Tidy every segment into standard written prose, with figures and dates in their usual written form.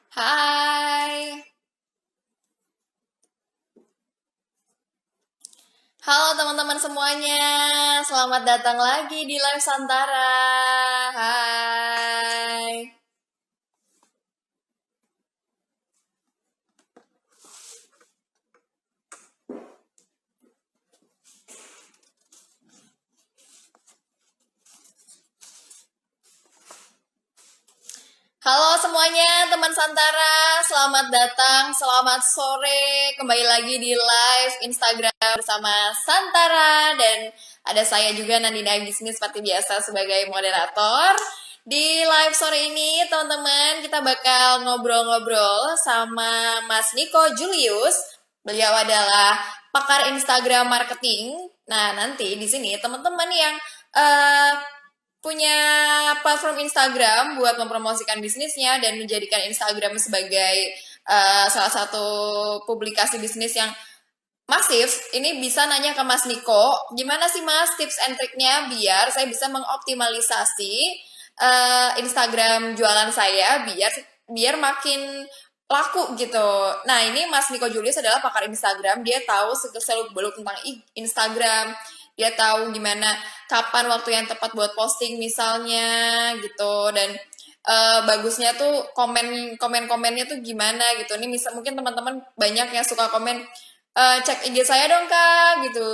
Hai, halo teman-teman semuanya, selamat datang lagi di Live Santara. Hai, halo semuanya teman Santara, selamat datang, selamat sore, kembali lagi di live Instagram bersama Santara dan ada saya juga Nandina Bisnis seperti biasa sebagai moderator. Di live sore ini teman-teman kita bakal ngobrol-ngobrol sama Mas Niko Julius. Beliau adalah pakar Instagram marketing. Nah, nanti di sini teman-teman yang eh, punya platform Instagram buat mempromosikan bisnisnya dan menjadikan Instagram sebagai salah satu publikasi bisnis yang masif, ini bisa nanya ke Mas Niko, gimana sih Mas tips and triknya biar saya bisa mengoptimalisasi Instagram jualan saya biar biar makin laku gitu. Nah ini Mas Niko Julius adalah pakar Instagram, dia tahu seluk-beluk tentang Instagram, dia tahu gimana kapan waktu yang tepat buat posting misalnya gitu dan bagusnya tuh komennya tuh gimana gitu. Ini misal mungkin teman-teman banyak yang suka komen cek IG saya dong kak gitu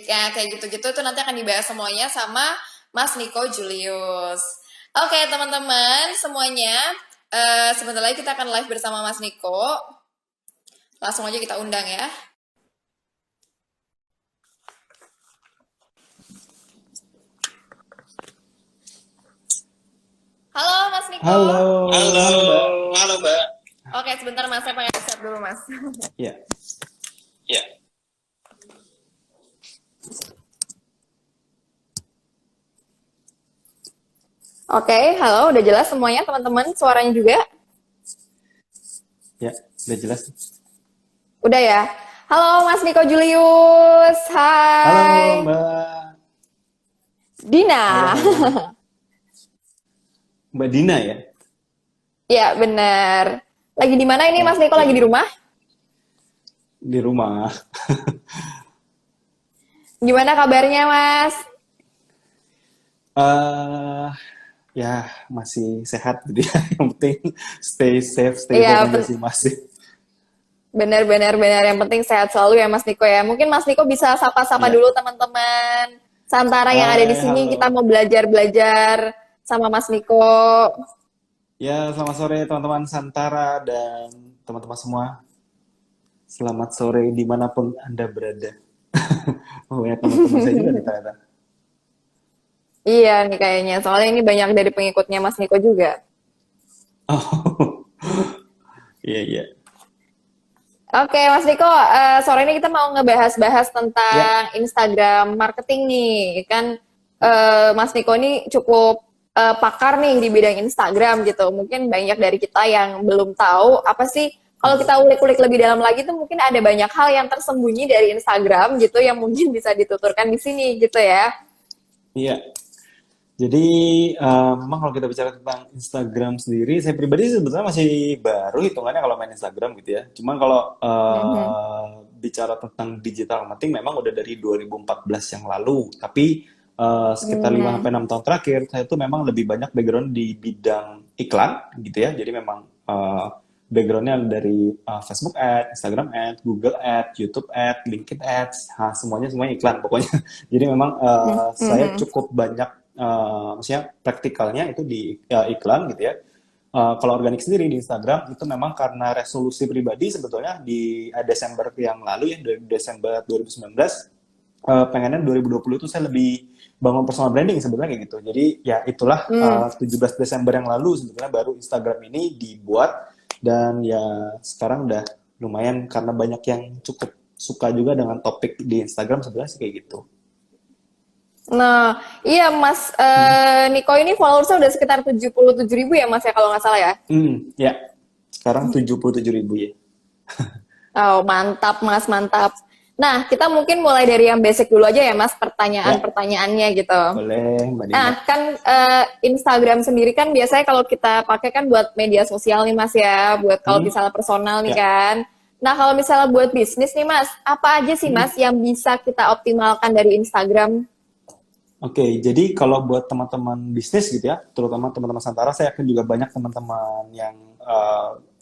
kayak gitu-gitu tuh nanti akan dibahas semuanya sama Mas Niko Julius. Oke teman-teman semuanya sebentar lagi kita akan live bersama Mas Niko, langsung aja kita undang ya. Halo Mas Niko. Halo, Halo, halo Mbak. halo Mbak. Oke sebentar Mas, saya pengen chat dulu Mas. Ya, Ya, Oke, halo, udah jelas semuanya teman-teman, suaranya juga? ya, udah jelas. Udah ya? Halo Mas Niko Julius, Halo hai. Mbak. Dina. Halo, halo. Mbak Dina ya? Ya, bener. Lagi di mana ini Mas Niko, lagi di Oke, rumah? di rumah. Gimana kabarnya Mas? eh ya, masih sehat gitu ya. Yang penting stay safe, stay Iya, home aja sih masih. bener-bener bener. Yang penting sehat selalu ya Mas Niko ya. Mungkin Mas Niko bisa sapa-sapa Ya. dulu teman-teman Santara yang ada di Hai, sini. Kita halo. mau belajar-belajar sama Mas Niko. Ya, selamat sore teman-teman Santara dan teman-teman semua. Selamat sore dimanapun Anda berada. Oh ya, teman-teman saya juga nih ternyata. Iya nih kayaknya. Soalnya ini banyak dari pengikutnya Mas Niko juga. Oh, iya, iya. Oke, Mas Niko, sore ini kita mau ngebahas-bahas Ya, tentang Instagram marketing nih. Kan Mas Niko ini cukup pakar nih di bidang Instagram gitu. Mungkin banyak dari kita yang belum tahu apa sih, kalau kita ulik-ulik lebih dalam lagi tuh mungkin ada banyak hal yang tersembunyi dari Instagram gitu yang mungkin bisa dituturkan di sini gitu ya. iya. Jadi memang kalau kita bicara tentang Instagram sendiri, saya pribadi sebetulnya masih baru hitungannya kalau main Instagram gitu ya. Cuman kalau Mhm. bicara tentang digital marketing memang udah dari 2014 yang lalu. Tapi sekitar 5 Hmm. sampai 6 tahun terakhir saya tuh memang lebih banyak background di bidang iklan gitu ya. Jadi memang backgroundnya dari Facebook Ad, Instagram Ad, Google Ad, YouTube Ad, LinkedIn Ads, semuanya iklan pokoknya. Jadi memang saya Mhm. cukup banyak maksudnya praktikalnya itu di iklan gitu ya. Kalau organik sendiri di Instagram itu memang karena resolusi pribadi sebetulnya di Desember yang lalu ya, dari Desember 2019, pengennya 2020 itu saya lebih bangun personal branding sebetulnya kayak gitu. Jadi ya itulah Hmm. 17 Desember yang lalu sebetulnya baru Instagram ini dibuat dan ya sekarang udah lumayan karena banyak yang cukup suka juga dengan topik di Instagram sebenarnya sih kayak gitu. Nah, iya Mas Hmm. Niko ini followersnya udah sekitar 77.000 ya Mas ya kalau nggak salah ya. Ya, sekarang 77.000 ya. Oh, mantap Mas, mantap. Nah, kita mungkin mulai dari yang basic dulu aja ya, Mas, Ya, pertanyaan-pertanyaannya gitu. boleh Mbak Dina. Nah, kan Instagram sendiri kan biasanya kalau kita pakai kan buat media sosial nih, Mas ya, buat kalau Hmm, misalnya personal nih ya. kan. Nah, kalau misalnya buat bisnis nih, Mas, apa aja sih, Hmm. Mas, yang bisa kita optimalkan dari Instagram? Oke, jadi kalau buat teman-teman bisnis gitu ya, terutama teman-teman Santara, saya yakin juga banyak teman-teman yang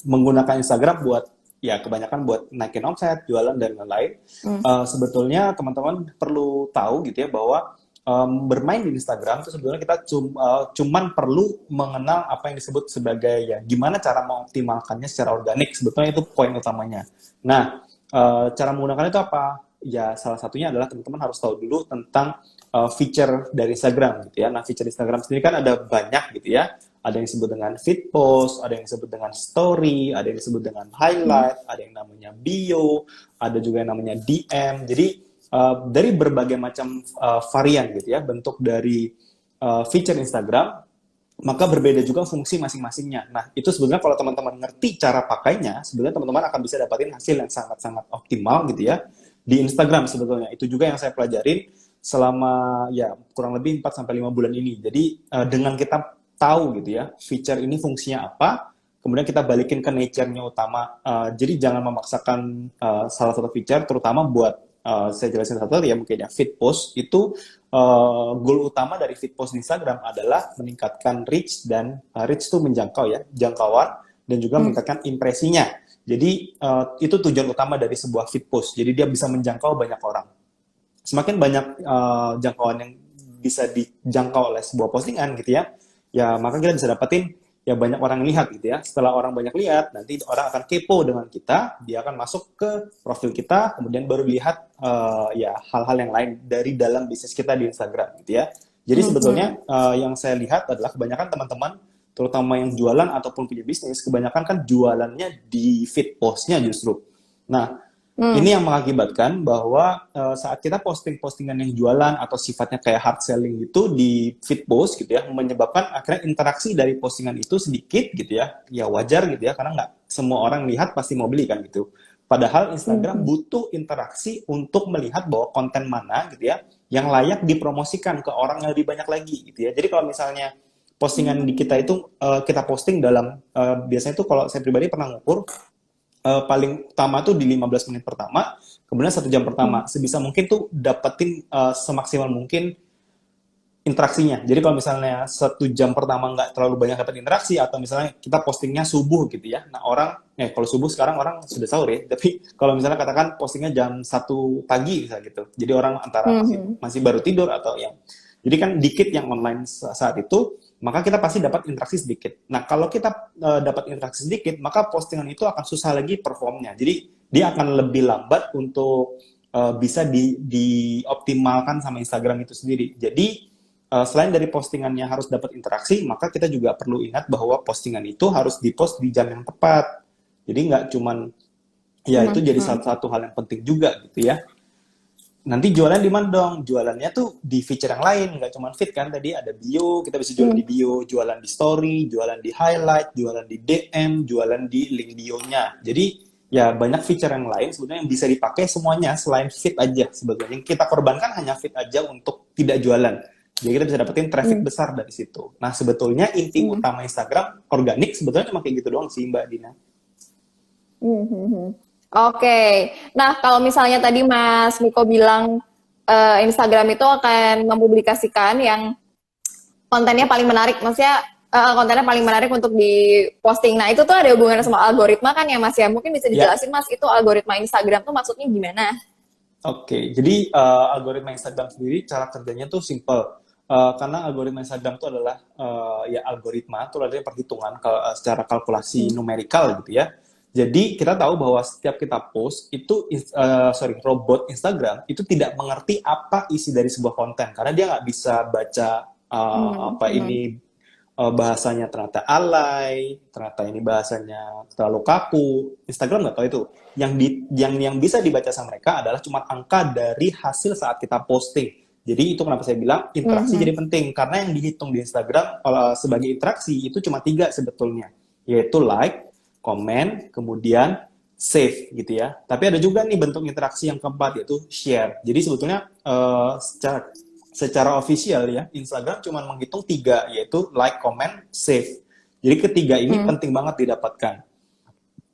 menggunakan Instagram buat ya kebanyakan buat naikin omset, jualan dan lain-lain. Hmm. Sebetulnya teman-teman perlu tahu gitu ya bahwa bermain di Instagram itu sebetulnya kita cuman perlu mengenal apa yang disebut sebagai ya gimana cara mengoptimalkannya secara organik. Sebetulnya itu poin utamanya. Nah, cara menggunakannya itu apa? Ya salah satunya adalah teman-teman harus tahu dulu tentang feature dari Instagram gitu ya. Nah, feature Instagram sendiri kan ada banyak gitu ya. Ada yang disebut dengan feed post, ada yang disebut dengan story, ada yang disebut dengan highlight, ada yang namanya bio, ada juga yang namanya DM. Jadi dari berbagai macam varian gitu ya, bentuk dari feature Instagram, maka berbeda juga fungsi masing-masingnya. Nah, itu sebenarnya kalau teman-teman ngerti cara pakainya, sebenarnya teman-teman akan bisa dapatin hasil yang sangat-sangat optimal gitu ya di Instagram sebetulnya. Itu juga yang saya pelajarin selama ya kurang lebih 4 sampai 5 bulan ini. Jadi dengan kita tahu gitu ya, feature ini fungsinya apa, kemudian kita balikin ke nature-nya utama. Jadi jangan memaksakan salah satu feature, terutama buat saya jelasin satu ya mungkin ya feed post itu goal utama dari feed post di Instagram adalah meningkatkan reach dan reach itu menjangkau ya jangkauan dan juga meningkatkan impresinya. Jadi itu tujuan utama dari sebuah feed post. Jadi dia bisa menjangkau banyak orang. Semakin banyak jangkauan yang bisa dijangkau oleh sebuah postingan gitu ya, ya maka kita bisa dapetin ya banyak orang lihat gitu ya. Setelah orang banyak lihat, nanti orang akan kepo dengan kita, dia akan masuk ke profil kita, kemudian baru lihat ya hal-hal yang lain dari dalam bisnis kita di Instagram gitu ya. Jadi sebetulnya yang saya lihat adalah kebanyakan teman-teman, terutama yang jualan ataupun punya bisnis, kebanyakan kan jualannya di feed postnya justru. Nah, ini yang mengakibatkan bahwa saat kita posting-postingan yang jualan atau sifatnya kayak hard selling itu di feed post gitu ya, menyebabkan akhirnya interaksi dari postingan itu sedikit gitu ya wajar gitu ya, karena nggak semua orang lihat pasti mau beli kan gitu. Padahal Instagram butuh interaksi untuk melihat bahwa konten mana gitu ya, yang layak dipromosikan ke orang yang lebih banyak lagi gitu ya. Jadi kalau misalnya postingan di kita itu kita posting dalam, biasanya itu kalau saya pribadi pernah ngukur, paling utama tuh di 15 menit pertama, kemudian 1 jam pertama. Sebisa mungkin tuh dapetin semaksimal mungkin interaksinya. Jadi kalau misalnya 1 jam pertama nggak terlalu banyak dapat interaksi, atau misalnya kita postingnya subuh gitu ya. Nah orang, kalau subuh sekarang orang sudah sahur ya, tapi kalau misalnya katakan postingnya jam 1 pagi misalnya gitu. Jadi orang antara masih baru tidur atau yang, jadi kan dikit yang online saat itu, maka kita pasti dapat interaksi sedikit. Nah, kalau kita dapat interaksi sedikit, maka postingan itu akan susah lagi performnya. Jadi, dia akan lebih lambat untuk bisa dioptimalkan sama Instagram itu sendiri. Jadi, selain dari postingannya harus dapat interaksi, maka kita juga perlu ingat bahwa postingan itu harus dipost di jam yang tepat. Jadi, nggak cuman, ya itu jadi salah satu hal yang penting juga gitu ya. Nanti jualan di mana dong? Jualannya tuh di feature yang lain, nggak cuma feed kan, tadi ada bio, kita bisa jualan di bio, jualan di story, jualan di highlight, jualan di DM, jualan di link bio-nya. Jadi ya banyak feature yang lain sebenarnya yang bisa dipakai semuanya selain feed aja sebetulnya. Yang kita korbankan hanya feed aja untuk tidak jualan. Jadi kita bisa dapetin traffic besar dari situ. Nah sebetulnya inti utama Instagram organik sebetulnya cuma kayak gitu doang sih Mbak Dina. Oke, nah kalau misalnya tadi Mas Miko bilang Instagram itu akan mempublikasikan yang kontennya paling menarik, maksudnya kontennya paling menarik untuk diposting. Nah itu tuh ada hubungannya sama algoritma kan ya Mas ya? Mungkin bisa dijelasin Mas, itu algoritma Instagram tuh maksudnya gimana? Oke, jadi algoritma Instagram sendiri cara kerjanya tuh simple. Karena algoritma Instagram itu adalah ya algoritma itu adalah perhitungan secara kalkulasi numerikal gitu ya. Jadi kita tahu bahwa setiap kita post itu robot Instagram itu tidak mengerti apa isi dari sebuah konten karena dia nggak bisa baca ini bahasanya ternyata alay, ternyata ini bahasanya terlalu kaku. Instagram nggak tahu itu. Yang bisa dibaca sama mereka adalah cuma angka dari hasil saat kita posting. Jadi itu kenapa saya bilang interaksi jadi penting karena yang dihitung di Instagram sebagai interaksi itu cuma 3 sebetulnya, yaitu like, komen, kemudian save gitu ya. Tapi ada juga nih bentuk interaksi yang keempat yaitu share. Jadi sebetulnya secara official ya Instagram cuma menghitung 3 yaitu like, comment, save. Jadi ketiga ini penting banget didapatkan.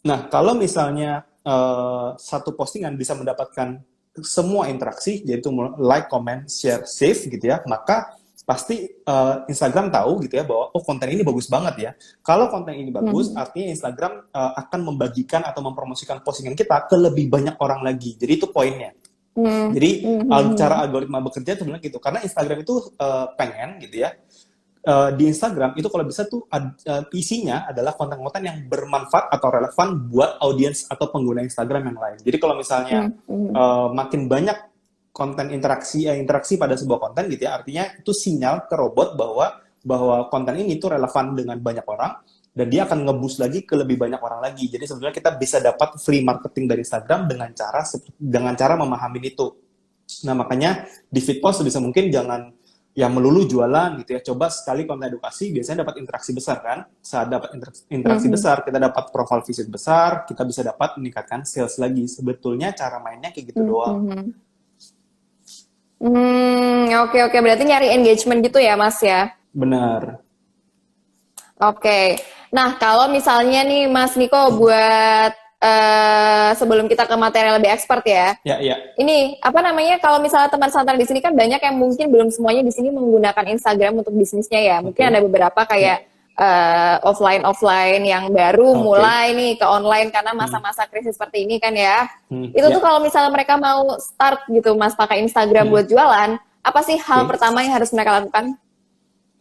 Nah, kalau misalnya satu postingan bisa mendapatkan semua interaksi, yaitu like, comment, share, save gitu ya, maka pasti Instagram tahu gitu ya bahwa oh konten ini bagus banget ya. Kalau konten ini bagus, artinya Instagram akan membagikan atau mempromosikan postingan kita ke lebih banyak orang lagi. Jadi itu poinnya. Jadi cara algoritma bekerja itu benar gitu. Karena Instagram itu pengen gitu ya. Di Instagram itu kalau bisa tuh isinya adalah konten-konten yang bermanfaat atau relevan buat audiens atau pengguna Instagram yang lain. Jadi kalau misalnya makin banyak konten interaksi pada sebuah konten gitu ya, artinya itu sinyal ke robot bahwa konten ini tuh relevan dengan banyak orang dan dia akan nge-boost lagi ke lebih banyak orang lagi. Jadi sebenarnya kita bisa dapat free marketing dari Instagram dengan cara memahami itu. Nah, makanya di feed post bisa mungkin jangan yang melulu jualan gitu ya. Coba sekali konten edukasi, biasanya dapat interaksi besar kan. Saat dapat interaksi besar, kita dapat profile visit besar, kita bisa dapat meningkatkan sales lagi. Sebetulnya cara mainnya kayak gitu doang. Oke. Berarti nyari engagement gitu ya, Mas ya? Benar. Oke. Nah, kalau misalnya nih Mas Niko buat sebelum kita ke materi lebih expert ya. Ya. Ini apa namanya? Kalau misalnya teman santai di sini kan banyak yang mungkin belum semuanya di sini menggunakan Instagram untuk bisnisnya ya. Mungkin ada beberapa kayak offline yang baru mulai nih ke online karena masa-masa krisis seperti ini kan ya. Itu tuh kalau misalnya mereka mau start gitu Mas pakai Instagram buat jualan, apa sih hal pertama yang harus mereka lakukan?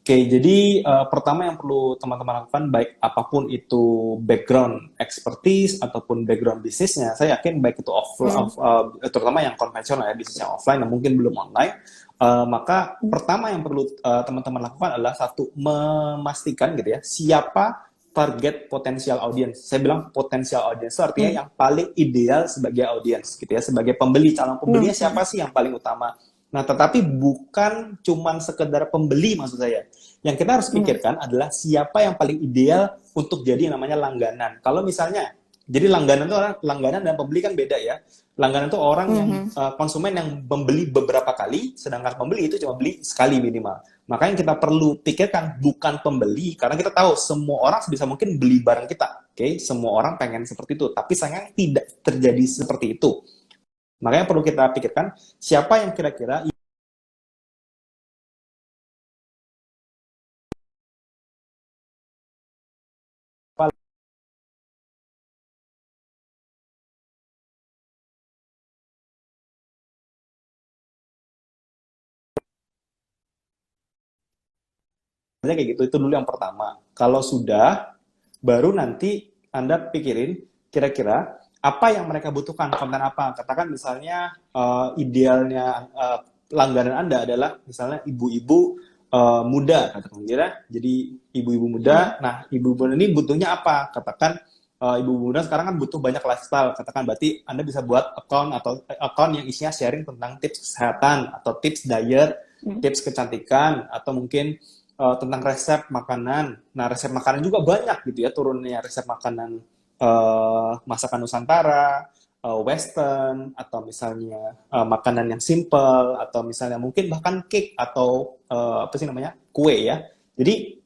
Oke, jadi pertama yang perlu teman-teman lakukan, baik apapun itu background expertise ataupun background bisnisnya, saya yakin baik itu terutama yang konvensional ya, bisnis yang offline yang mungkin belum online, maka pertama yang perlu teman-teman lakukan adalah satu, memastikan gitu ya, siapa target potensial audience. Saya bilang potensial audience itu artinya yang paling ideal sebagai audience gitu ya, sebagai pembeli, calon pembelinya siapa sih yang paling utama. Nah, tetapi bukan cuman sekedar pembeli maksud saya. Yang kita harus pikirkan adalah siapa yang paling ideal untuk jadi yang namanya langganan. Kalau misalnya, jadi langganan itu langganan dan pembeli kan beda ya. Langganan itu orang yang konsumen yang membeli beberapa kali, sedangkan pembeli itu cuma beli sekali minimal. Maka yang kita perlu pikirkan bukan pembeli, karena kita tahu semua orang sebisa mungkin beli barang kita. Oke, semua orang pengen seperti itu, tapi sayangnya tidak terjadi seperti itu. Makanya perlu kita pikirkan siapa yang kira-kira kayak gitu. Itu dulu yang pertama. Kalau sudah, baru nanti Anda pikirin kira-kira apa yang mereka butuhkan, konten apa. Katakan misalnya idealnya langganan Anda adalah misalnya ibu-ibu muda, katakan kira. Jadi ibu-ibu muda, nah ibu-ibu ini butuhnya apa? Katakan ibu-ibu muda sekarang kan butuh banyak lifestyle. Katakan berarti Anda bisa buat account yang isinya sharing tentang tips kesehatan atau tips diet, tips kecantikan, atau mungkin tentang resep makanan. Nah, resep makanan juga banyak gitu ya turunnya, resep makanan masakan Nusantara, Western, atau misalnya makanan yang simple, atau misalnya mungkin bahkan cake atau apa sih namanya, kue ya. Jadi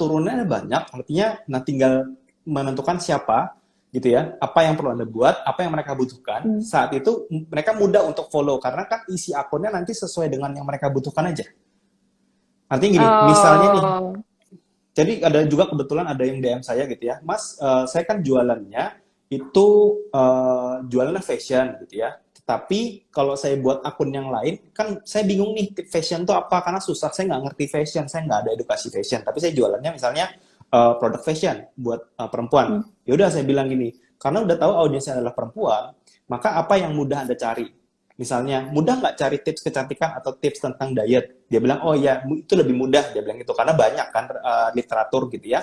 turunnya banyak, artinya nah tinggal menentukan siapa gitu ya, apa yang perlu Anda buat, apa yang mereka butuhkan. Saat itu mereka mudah untuk follow karena kan isi akunnya nanti sesuai dengan yang mereka butuhkan aja. Artinya gini, misalnya nih, jadi ada juga kebetulan ada yang DM saya gitu ya, Mas, saya kan jualannya itu jualannya fashion gitu ya, tapi kalau saya buat akun yang lain, kan saya bingung nih, fashion itu apa, karena susah, saya nggak ngerti fashion, saya nggak ada edukasi fashion, tapi saya jualannya misalnya produk fashion buat perempuan. Ya udah saya bilang gini, karena udah tahu audiensnya adalah perempuan, maka apa yang mudah Anda cari? Misalnya, mudah nggak cari tips kecantikan atau tips tentang diet? Dia bilang, oh ya, itu lebih mudah. Dia bilang itu karena banyak kan literatur gitu ya.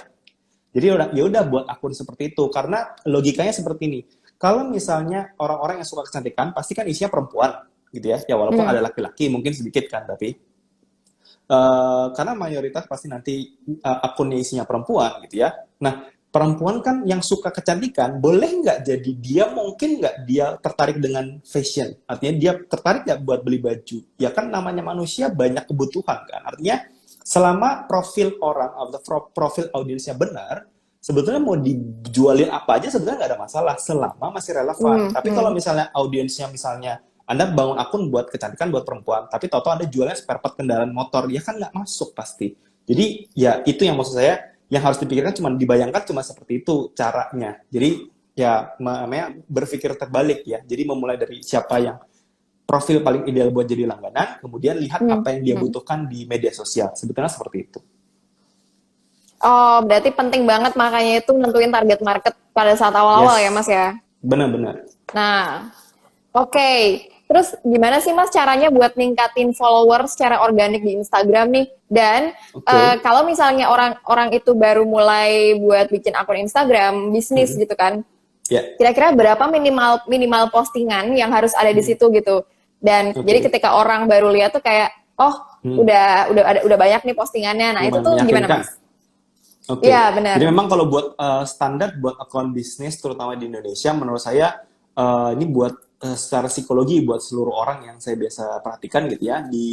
Jadi ya udah buat akun seperti itu. Karena logikanya seperti ini. Kalau misalnya orang-orang yang suka kecantikan, pasti kan isinya perempuan gitu ya. Ya walaupun ada laki-laki, mungkin sedikit kan, tapi karena mayoritas pasti nanti akunnya isinya perempuan gitu ya. Nah, perempuan kan yang suka kecantikan, boleh nggak jadi dia mungkin nggak dia tertarik dengan fashion? Artinya dia tertarik nggak buat beli baju? Ya kan namanya manusia banyak kebutuhan kan. Artinya selama profil orang atau profil audiensnya benar, sebetulnya mau dijualin apa aja sebetulnya nggak ada masalah selama masih relevan. Tapi kalau misalnya audiensnya misalnya Anda bangun akun buat kecantikan buat perempuan, tapi toto Anda jualnya spare part kendaraan motor, ya kan nggak masuk pasti. Jadi ya itu yang maksud saya, yang harus dipikirkan cuma dibayangkan cuma seperti itu caranya. Jadi ya namanya berpikir terbalik ya. Jadi memulai dari siapa yang profil paling ideal buat jadi langganan, kemudian lihat apa yang dia butuhkan di media sosial. Sebetulnya seperti itu. Oh, berarti penting banget makanya itu nentuin target market pada saat awal-awal ya, Mas ya? Benar-benar. Nah, oke. Terus gimana sih Mas caranya buat ningkatin followers secara organik di Instagram nih? Dan kalau misalnya orang itu baru mulai buat bikin akun Instagram, bisnis gitu kan, kira-kira berapa minimal postingan yang harus ada di situ gitu? Dan jadi ketika orang baru lihat tuh kayak, oh udah banyak nih postingannya. Nah itu tuh gimana Mas? Oke. Iya benar. Jadi memang kalau buat standar buat akun bisnis terutama di Indonesia, menurut saya ini buat secara psikologi buat seluruh orang yang saya biasa perhatikan gitu ya, di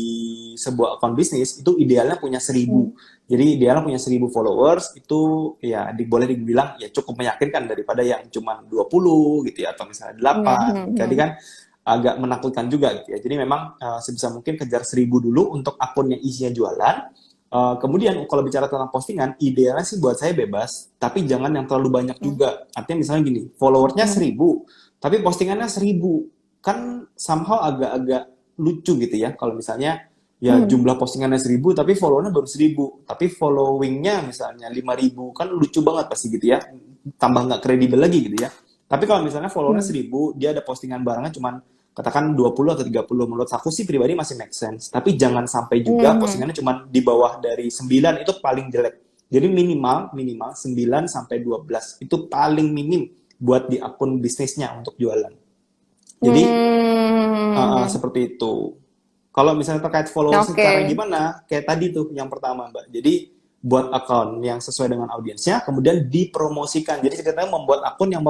sebuah akun bisnis itu idealnya punya 1.000. Jadi idealnya punya 1.000 followers itu ya boleh dibilang ya cukup meyakinkan daripada yang cuma 20 gitu ya, atau misalnya 8. Jadi kan agak menakutkan juga gitu ya. Jadi memang sebisa mungkin kejar 1.000 dulu untuk akun yang isinya jualan. Kemudian kalau bicara tentang postingan, idealnya sih buat saya bebas, tapi jangan yang terlalu banyak juga. Artinya misalnya gini, followersnya 1.000, tapi postingannya 1.000, kan somehow agak-agak lucu gitu ya. Kalau misalnya ya jumlah postingannya 1.000, tapi followernya baru 1.000, tapi followingnya misalnya 5.000, kan lucu banget pasti gitu ya. Tambah nggak kredibel lagi gitu ya. Tapi kalau misalnya followernya 1.000, dia ada postingan barangnya cuman katakan 20 atau 30, menurut aku sih pribadi masih make sense. Tapi jangan sampai juga postingannya cuma di bawah dari 9, itu paling jelek. Jadi minimal 9 sampai 12 itu paling minim buat di akun bisnisnya untuk jualan. Jadi seperti itu. Kalau misalnya terkait followers caranya gimana? Kayak tadi tuh yang pertama Mbak. Jadi buat akun yang sesuai dengan audiensnya, kemudian dipromosikan. Jadi ceritanya membuat akun yang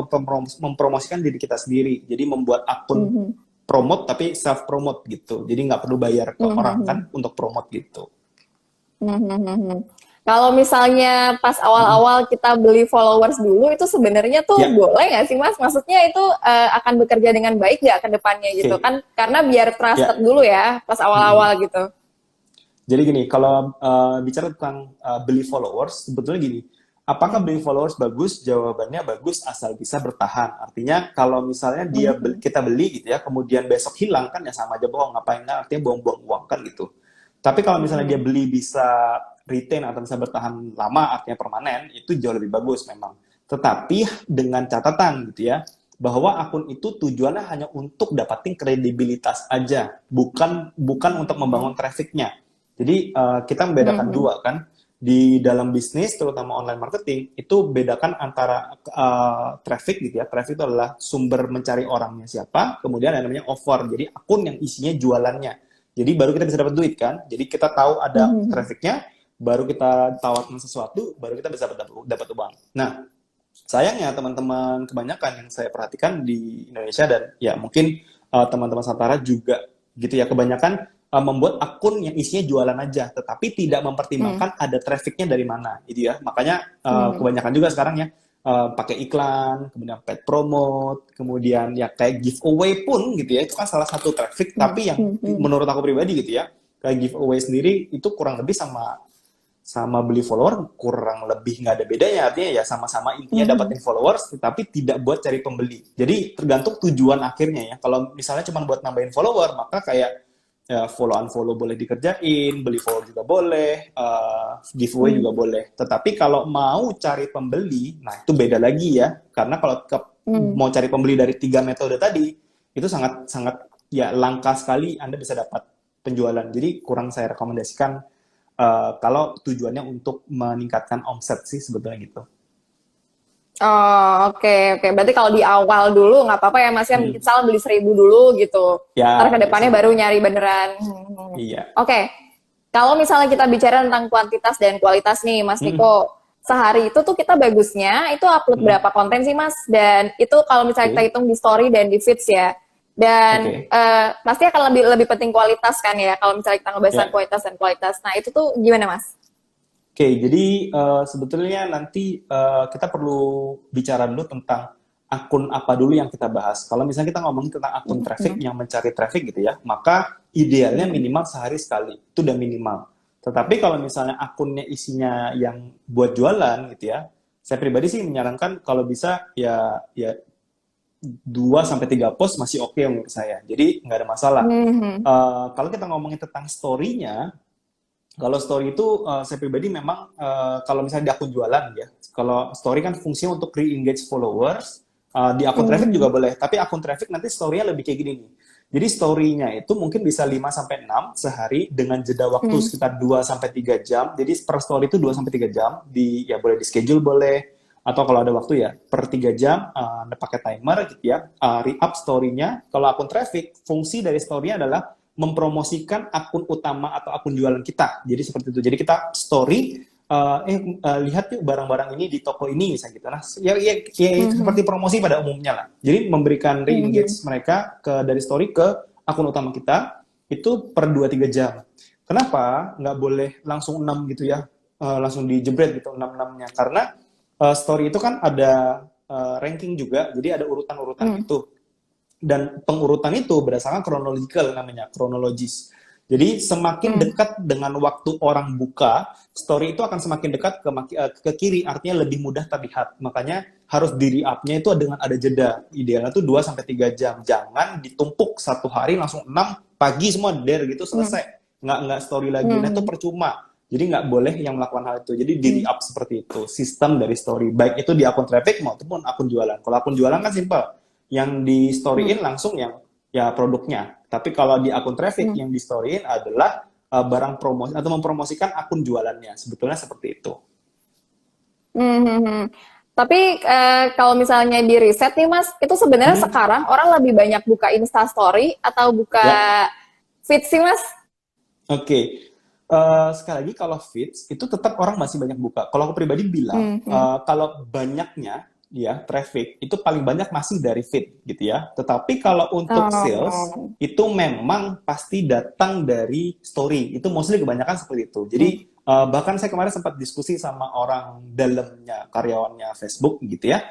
mempromosikan diri kita sendiri. Jadi membuat akun promote tapi self promote gitu. Jadi nggak perlu bayar ke orang kan untuk promote gitu. Kalau misalnya pas awal-awal kita beli followers dulu, itu sebenarnya tuh boleh nggak sih Mas? Maksudnya itu akan bekerja dengan baik nggak ke depannya gitu kan? Karena biar trusted dulu ya pas awal-awal gitu. Jadi gini, kalau bicara tentang beli followers, sebetulnya gini, apakah beli followers bagus? Jawabannya bagus asal bisa bertahan. Artinya kalau misalnya kita beli gitu ya, kemudian besok hilang kan ya sama aja bohong. Ngapain kan? Artinya buang-buang uang kan gitu. Tapi kalau misalnya dia beli bisa retain atau bisa bertahan lama, artinya permanen, itu jauh lebih bagus memang. Tetapi dengan catatan gitu ya, bahwa akun itu tujuannya hanya untuk dapatin kredibilitas aja, bukan untuk membangun trafficnya. Jadi kita membedakan dua kan, di dalam bisnis terutama online marketing itu bedakan antara traffic gitu ya. Traffic itu adalah sumber mencari orangnya siapa, kemudian ada namanya offer, jadi akun yang isinya jualannya. Jadi baru kita bisa dapat duit kan. Jadi kita tahu ada trafficnya, baru kita tawarkan sesuatu, baru kita bisa dapat uang. Nah, sayangnya teman-teman kebanyakan yang saya perhatikan di Indonesia dan ya mungkin teman-teman Santara juga gitu ya, kebanyakan membuat akun yang isinya jualan aja, tetapi tidak mempertimbangkan ada trafficnya dari mana, gitu ya. Makanya kebanyakan juga sekarang ya pakai iklan, kemudian paid promote, kemudian ya kayak giveaway pun gitu ya, itu kan salah satu traffic, tapi yang menurut aku pribadi gitu ya, kayak giveaway sendiri itu kurang lebih sama beli follower kurang lebih nggak ada bedanya, artinya ya sama-sama intinya dapatin followers, tetapi tidak buat cari pembeli. Jadi tergantung tujuan akhirnya ya. Kalau misalnya cuma buat nambahin follower, maka kayak ya, follow unfollow boleh dikerjain, beli follow juga boleh, giveaway juga boleh. Tetapi kalau mau cari pembeli, nah itu beda lagi ya. Karena kalau mau cari pembeli dari 3 metode tadi, itu sangat ya langka sekali Anda bisa dapat penjualan. Jadi kurang saya rekomendasikan kalau tujuannya untuk meningkatkan omset sih sebetulnya gitu. Oh, oke. Berarti kalau di awal dulu nggak apa-apa ya Mas ya, misal beli 1.000 dulu gitu. Ya, ntar ke depannya baru nyari beneran. Iya. Oke. Kalau misalnya kita bicara tentang kuantitas dan kualitas nih Mas Niko, sehari itu tuh kita bagusnya itu upload berapa konten sih Mas? Dan itu kalau misalnya kita Oke. hitung di story dan di feeds ya. Dan Oke. pasti akan lebih penting kualitas kan ya kalau misalnya kita ngebahas Ya. kualitas dan kualitas. Nah, itu tuh gimana Mas? Oke, jadi sebetulnya nanti kita perlu bicara dulu tentang akun apa dulu yang kita bahas. Kalau misalnya kita ngomongin tentang akun traffic yang mencari traffic gitu ya, maka idealnya minimal sehari sekali. Itu udah minimal. Tetapi kalau misalnya akunnya isinya yang buat jualan gitu ya, saya pribadi sih menyarankan kalau bisa ya 2 sampai 3 post masih oke menurut saya. Jadi nggak ada masalah. Mhm. Kalau kita ngomongin tentang story-nya, kalau story itu saya pribadi memang kalau misalnya di akun jualan ya, kalau story kan fungsinya untuk re-engage followers, di akun traffic juga boleh, tapi akun traffic nanti story-nya lebih kayak gini nih. Jadi story-nya itu mungkin bisa 5 sampai 6 sehari dengan jeda waktu sekitar 2 sampai 3 jam. Jadi per story itu 2 sampai 3 jam, ya boleh di schedule boleh, atau kalau ada waktu ya per 3 jam pakai timer gitu ya, re-up story-nya. Kalau akun traffic, fungsi dari story-nya adalah mempromosikan akun utama atau akun jualan kita. Jadi seperti itu. Jadi kita story, lihat yuk barang-barang ini di toko ini misalnya gitu. Nah, seperti promosi pada umumnya lah. Jadi memberikan re-engage mereka dari story ke akun utama kita itu per 2-3 jam. Kenapa nggak boleh langsung 6 gitu ya? Langsung dijebret gitu 6-6-nya. Karena story itu kan ada ranking juga, jadi ada urutan-urutan itu. Dan pengurutan itu berdasarkan chronological namanya, kronologis. Jadi semakin dekat dengan waktu orang buka, story itu akan semakin dekat ke kiri, artinya lebih mudah terlihat. Makanya harus di re-up-nya itu dengan ada jeda. Idealnya tuh 2 sampai 3 jam. Jangan ditumpuk satu hari langsung 6 pagi semua der gitu selesai. Nggak story lagi. Nah itu percuma. Jadi nggak boleh yang melakukan hal itu. Jadi di re-up seperti itu. Sistem dari story. Baik itu di akun traffic maupun akun jualan. Kalau akun jualan kan simple. Yang di storyin langsung yang ya produknya. Tapi kalau di akun traffic yang di storyin adalah barang promosi atau mempromosikan akun jualannya. Sebetulnya seperti itu. Tapi kalau misalnya di riset nih Mas, itu sebenarnya sekarang orang lebih banyak buka Insta Story atau buka feed sih Mas? Oke. Sekali lagi kalau feeds itu tetap orang masih banyak buka. Kalau aku pribadi bilang kalau banyaknya ya traffic itu paling banyak masih dari feed gitu ya. Tetapi kalau untuk sales itu memang pasti datang dari story. Itu mostly kebanyakan seperti itu. Jadi bahkan saya kemarin sempat diskusi sama orang dalamnya karyawannya Facebook gitu ya.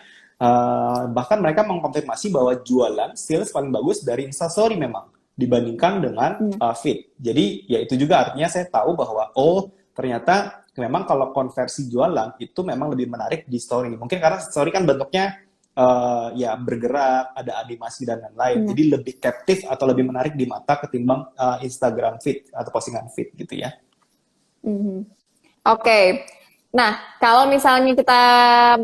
Bahkan mereka mengkonfirmasi bahwa jualan sales paling bagus dari Instastory memang dibandingkan dengan feed. Jadi ya itu juga artinya saya tahu bahwa ternyata memang kalau konversi jualan itu memang lebih menarik di story. Mungkin karena story kan bentuknya ya bergerak, ada animasi dan lain-lain. Jadi lebih captive atau lebih menarik di mata ketimbang Instagram feed atau postingan feed gitu ya. Oke. Nah, kalau misalnya kita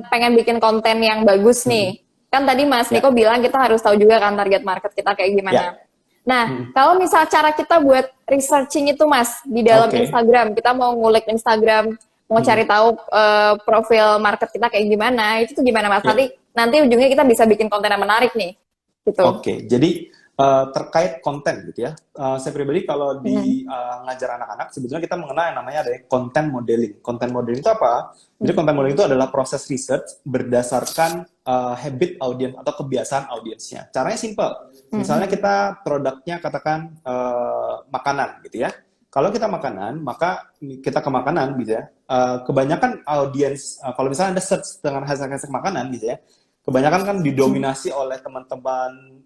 pengen bikin konten yang bagus nih, kan tadi Mas Niko bilang kita harus tahu juga kan target market kita kayak gimana. Nah, kalau misal cara kita buat researching itu Mas, di dalam Instagram, kita mau ngulik Instagram, mau cari tahu profil market kita kayak gimana, itu tuh gimana Mas? Nanti ujungnya kita bisa bikin konten yang menarik nih. Gitu. Oke, jadi terkait konten gitu ya, saya pribadi kalau di ngajar anak-anak, sebetulnya kita mengenal yang namanya ada content modeling. Content modeling itu apa? Jadi content modeling itu adalah proses research berdasarkan habit audiens atau kebiasaan audiensnya. Caranya simple. Misalnya kita produknya katakan makanan gitu ya. Kalau kita makanan, maka kita ke makanan gitu ya. Kebanyakan audiens, kalau misalnya Anda search dengan hashtag makanan gitu ya, kebanyakan kan didominasi oleh teman-teman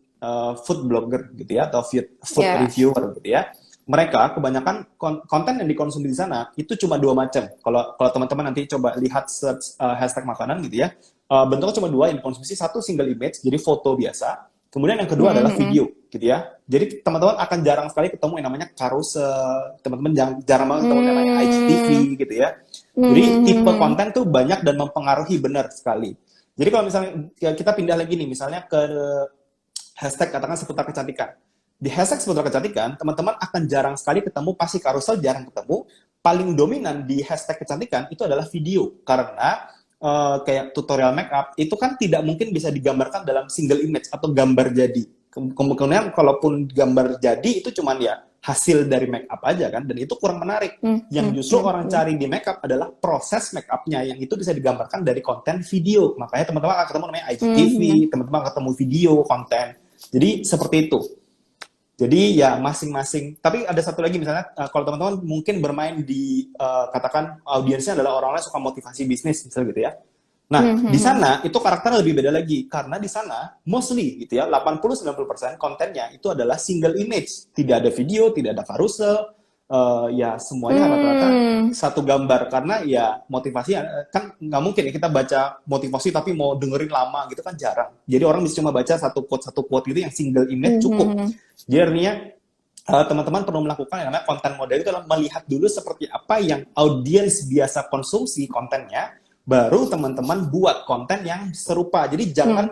food blogger gitu ya, atau food reviewer gitu ya. Mereka kebanyakan konten yang dikonsumsi di sana itu cuma 2 macam. Kalau teman-teman nanti coba lihat search hashtag makanan gitu ya, bentuknya cuma 2 yang dikonsumsi. Satu single image, jadi foto biasa. Kemudian yang kedua adalah video, gitu ya. Jadi teman-teman akan jarang sekali ketemu yang namanya carousel, teman-teman jarang banget ketemu yang namanya IGTV, gitu ya. Jadi tipe konten tuh banyak dan mempengaruhi benar sekali. Jadi kalau misalnya kita pindah lagi nih, misalnya ke hashtag katakan seputar kecantikan. Di hashtag seputar kecantikan, teman-teman akan jarang sekali ketemu, pasti carousel jarang ketemu. Paling dominan di hashtag kecantikan itu adalah video, karena kayak tutorial makeup itu kan tidak mungkin bisa digambarkan dalam single image atau gambar jadi. Kemungkinan kalaupun gambar jadi itu cuman ya hasil dari make up aja kan, dan itu kurang menarik. Yang justru orang cari di make up adalah proses make upnya, yang itu bisa digambarkan dari konten video. Makanya teman-teman akan ketemu namanya IGTV, teman-teman akan ketemu video konten. Jadi seperti itu. Jadi ya masing-masing. Tapi ada satu lagi misalnya, kalau teman-teman mungkin bermain di katakan audiensnya adalah orang-orang yang suka motivasi bisnis misalnya gitu ya. Nah, di sana itu karakternya lebih beda lagi, karena di sana mostly gitu ya, 80-90% kontennya itu adalah single image, tidak ada video, tidak ada carousel, ya semuanya rata-rata satu gambar, karena ya motivasi kan nggak mungkin ya kita baca motivasi tapi mau dengerin lama gitu kan jarang. Jadi orang bisa cuma baca satu quote gitu yang single image cukup. Jadi artinya teman-teman perlu melakukan yang namanya konten model itu adalah melihat dulu seperti apa yang audiens biasa konsumsi kontennya, baru teman-teman buat konten yang serupa. Jadi jangan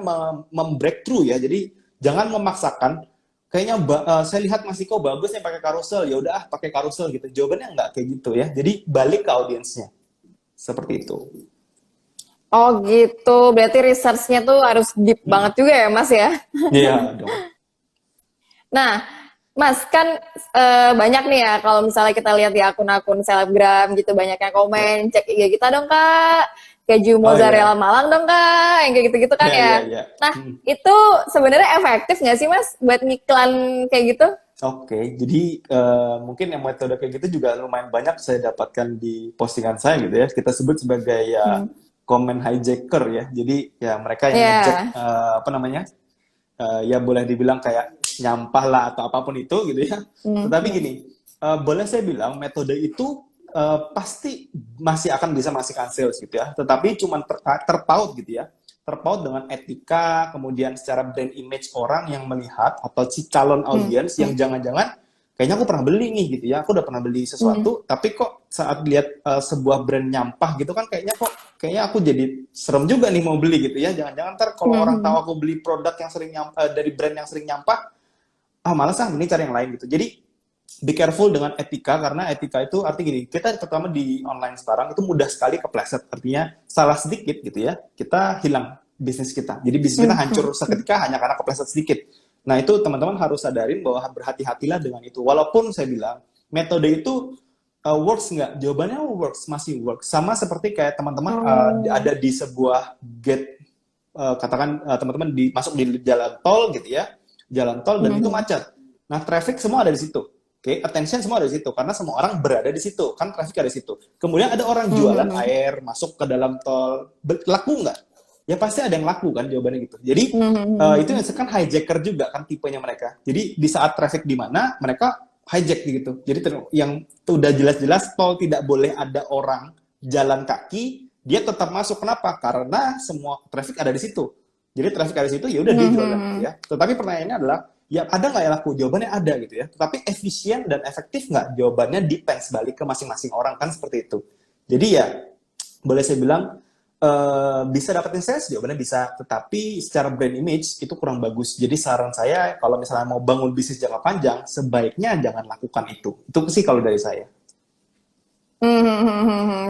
membreakthrough ya. Jadi jangan memaksakan. Kayaknya saya lihat Mas Iko bagus nih pakai carousel. Ya udah pakai carousel gitu. Jawabannya enggak kayak gitu ya. Jadi balik ke audiensnya. Seperti itu. Oh gitu. Berarti research-nya tuh harus deep banget juga ya Mas ya? Iya dong. Nah, Mas, kan banyak nih ya kalau misalnya kita lihat di akun-akun selebgram gitu, banyak yang komen, cek IG kita dong Kak, keju mozzarella Malang dong Kak, yang kayak gitu-gitu kan ya. Nah, itu sebenarnya efektif nggak sih Mas buat ngiklan kayak gitu? Oke, jadi mungkin yang metode kayak gitu juga lumayan banyak saya dapatkan di postingan saya gitu ya. Kita sebut sebagai ya comment hijacker ya. Jadi ya mereka yang ngejek apa namanya, ya boleh dibilang kayak nyampah lah atau apapun itu gitu ya. Tetapi gini, boleh saya bilang metode itu pasti masih akan bisa menghasilkan sales gitu ya. Tetapi cuma terpaut gitu ya. Terpaut dengan etika, kemudian secara brand image orang yang melihat atau si calon audiens yang jangan-jangan kayaknya aku pernah beli nih gitu ya. Aku udah pernah beli sesuatu, tapi kok saat lihat sebuah brand nyampah gitu kan kayaknya aku jadi serem juga nih mau beli gitu ya. Jangan-jangan ntar kalau orang tahu aku beli produk yang sering dari brand yang sering nyampah, malas ini cari yang lain gitu. Jadi be careful dengan etika, karena etika itu arti gini, kita terutama di online sekarang itu mudah sekali kepleset. Artinya salah sedikit gitu ya, kita hilang bisnis kita. Jadi bisnis kita hancur seketika hanya karena kepleset sedikit. Nah itu teman-teman harus sadarin bahwa berhati-hatilah dengan itu. Walaupun saya bilang metode itu works nggak? Jawabannya works, masih works. Sama seperti kayak teman-teman ada di sebuah gate, katakan teman-teman masuk di jalan tol gitu ya, jalan tol dan itu macet. Nah, traffic semua ada di situ. Oke, attention semua ada di situ karena semua orang berada di situ. Kan traffic ada di situ. Kemudian ada orang jualan air masuk ke dalam tol. Laku nggak? Ya pasti ada yang laku kan, jawabannya gitu. Jadi itu yang kan hijacker juga kan tipenya mereka. Jadi di saat traffic di mana mereka hijack gitu. Jadi yang udah jelas-jelas tol tidak boleh ada orang jalan kaki, dia tetap masuk. Kenapa? Karena semua traffic ada di situ. Jadi traffic ada di situ, ya udah dia jualan gitu ya. Tetapi pertanyaannya adalah, ya ada nggak yang laku? Jawabannya ada gitu ya. Tetapi efisien dan efektif nggak? Jawabannya depends, balik ke masing-masing orang kan seperti itu. Jadi ya boleh saya bilang bisa dapetin sales, jawabannya bisa. Tetapi secara brand image itu kurang bagus. Jadi saran saya kalau misalnya mau bangun bisnis jangka panjang, sebaiknya jangan lakukan itu. Itu sih kalau dari saya.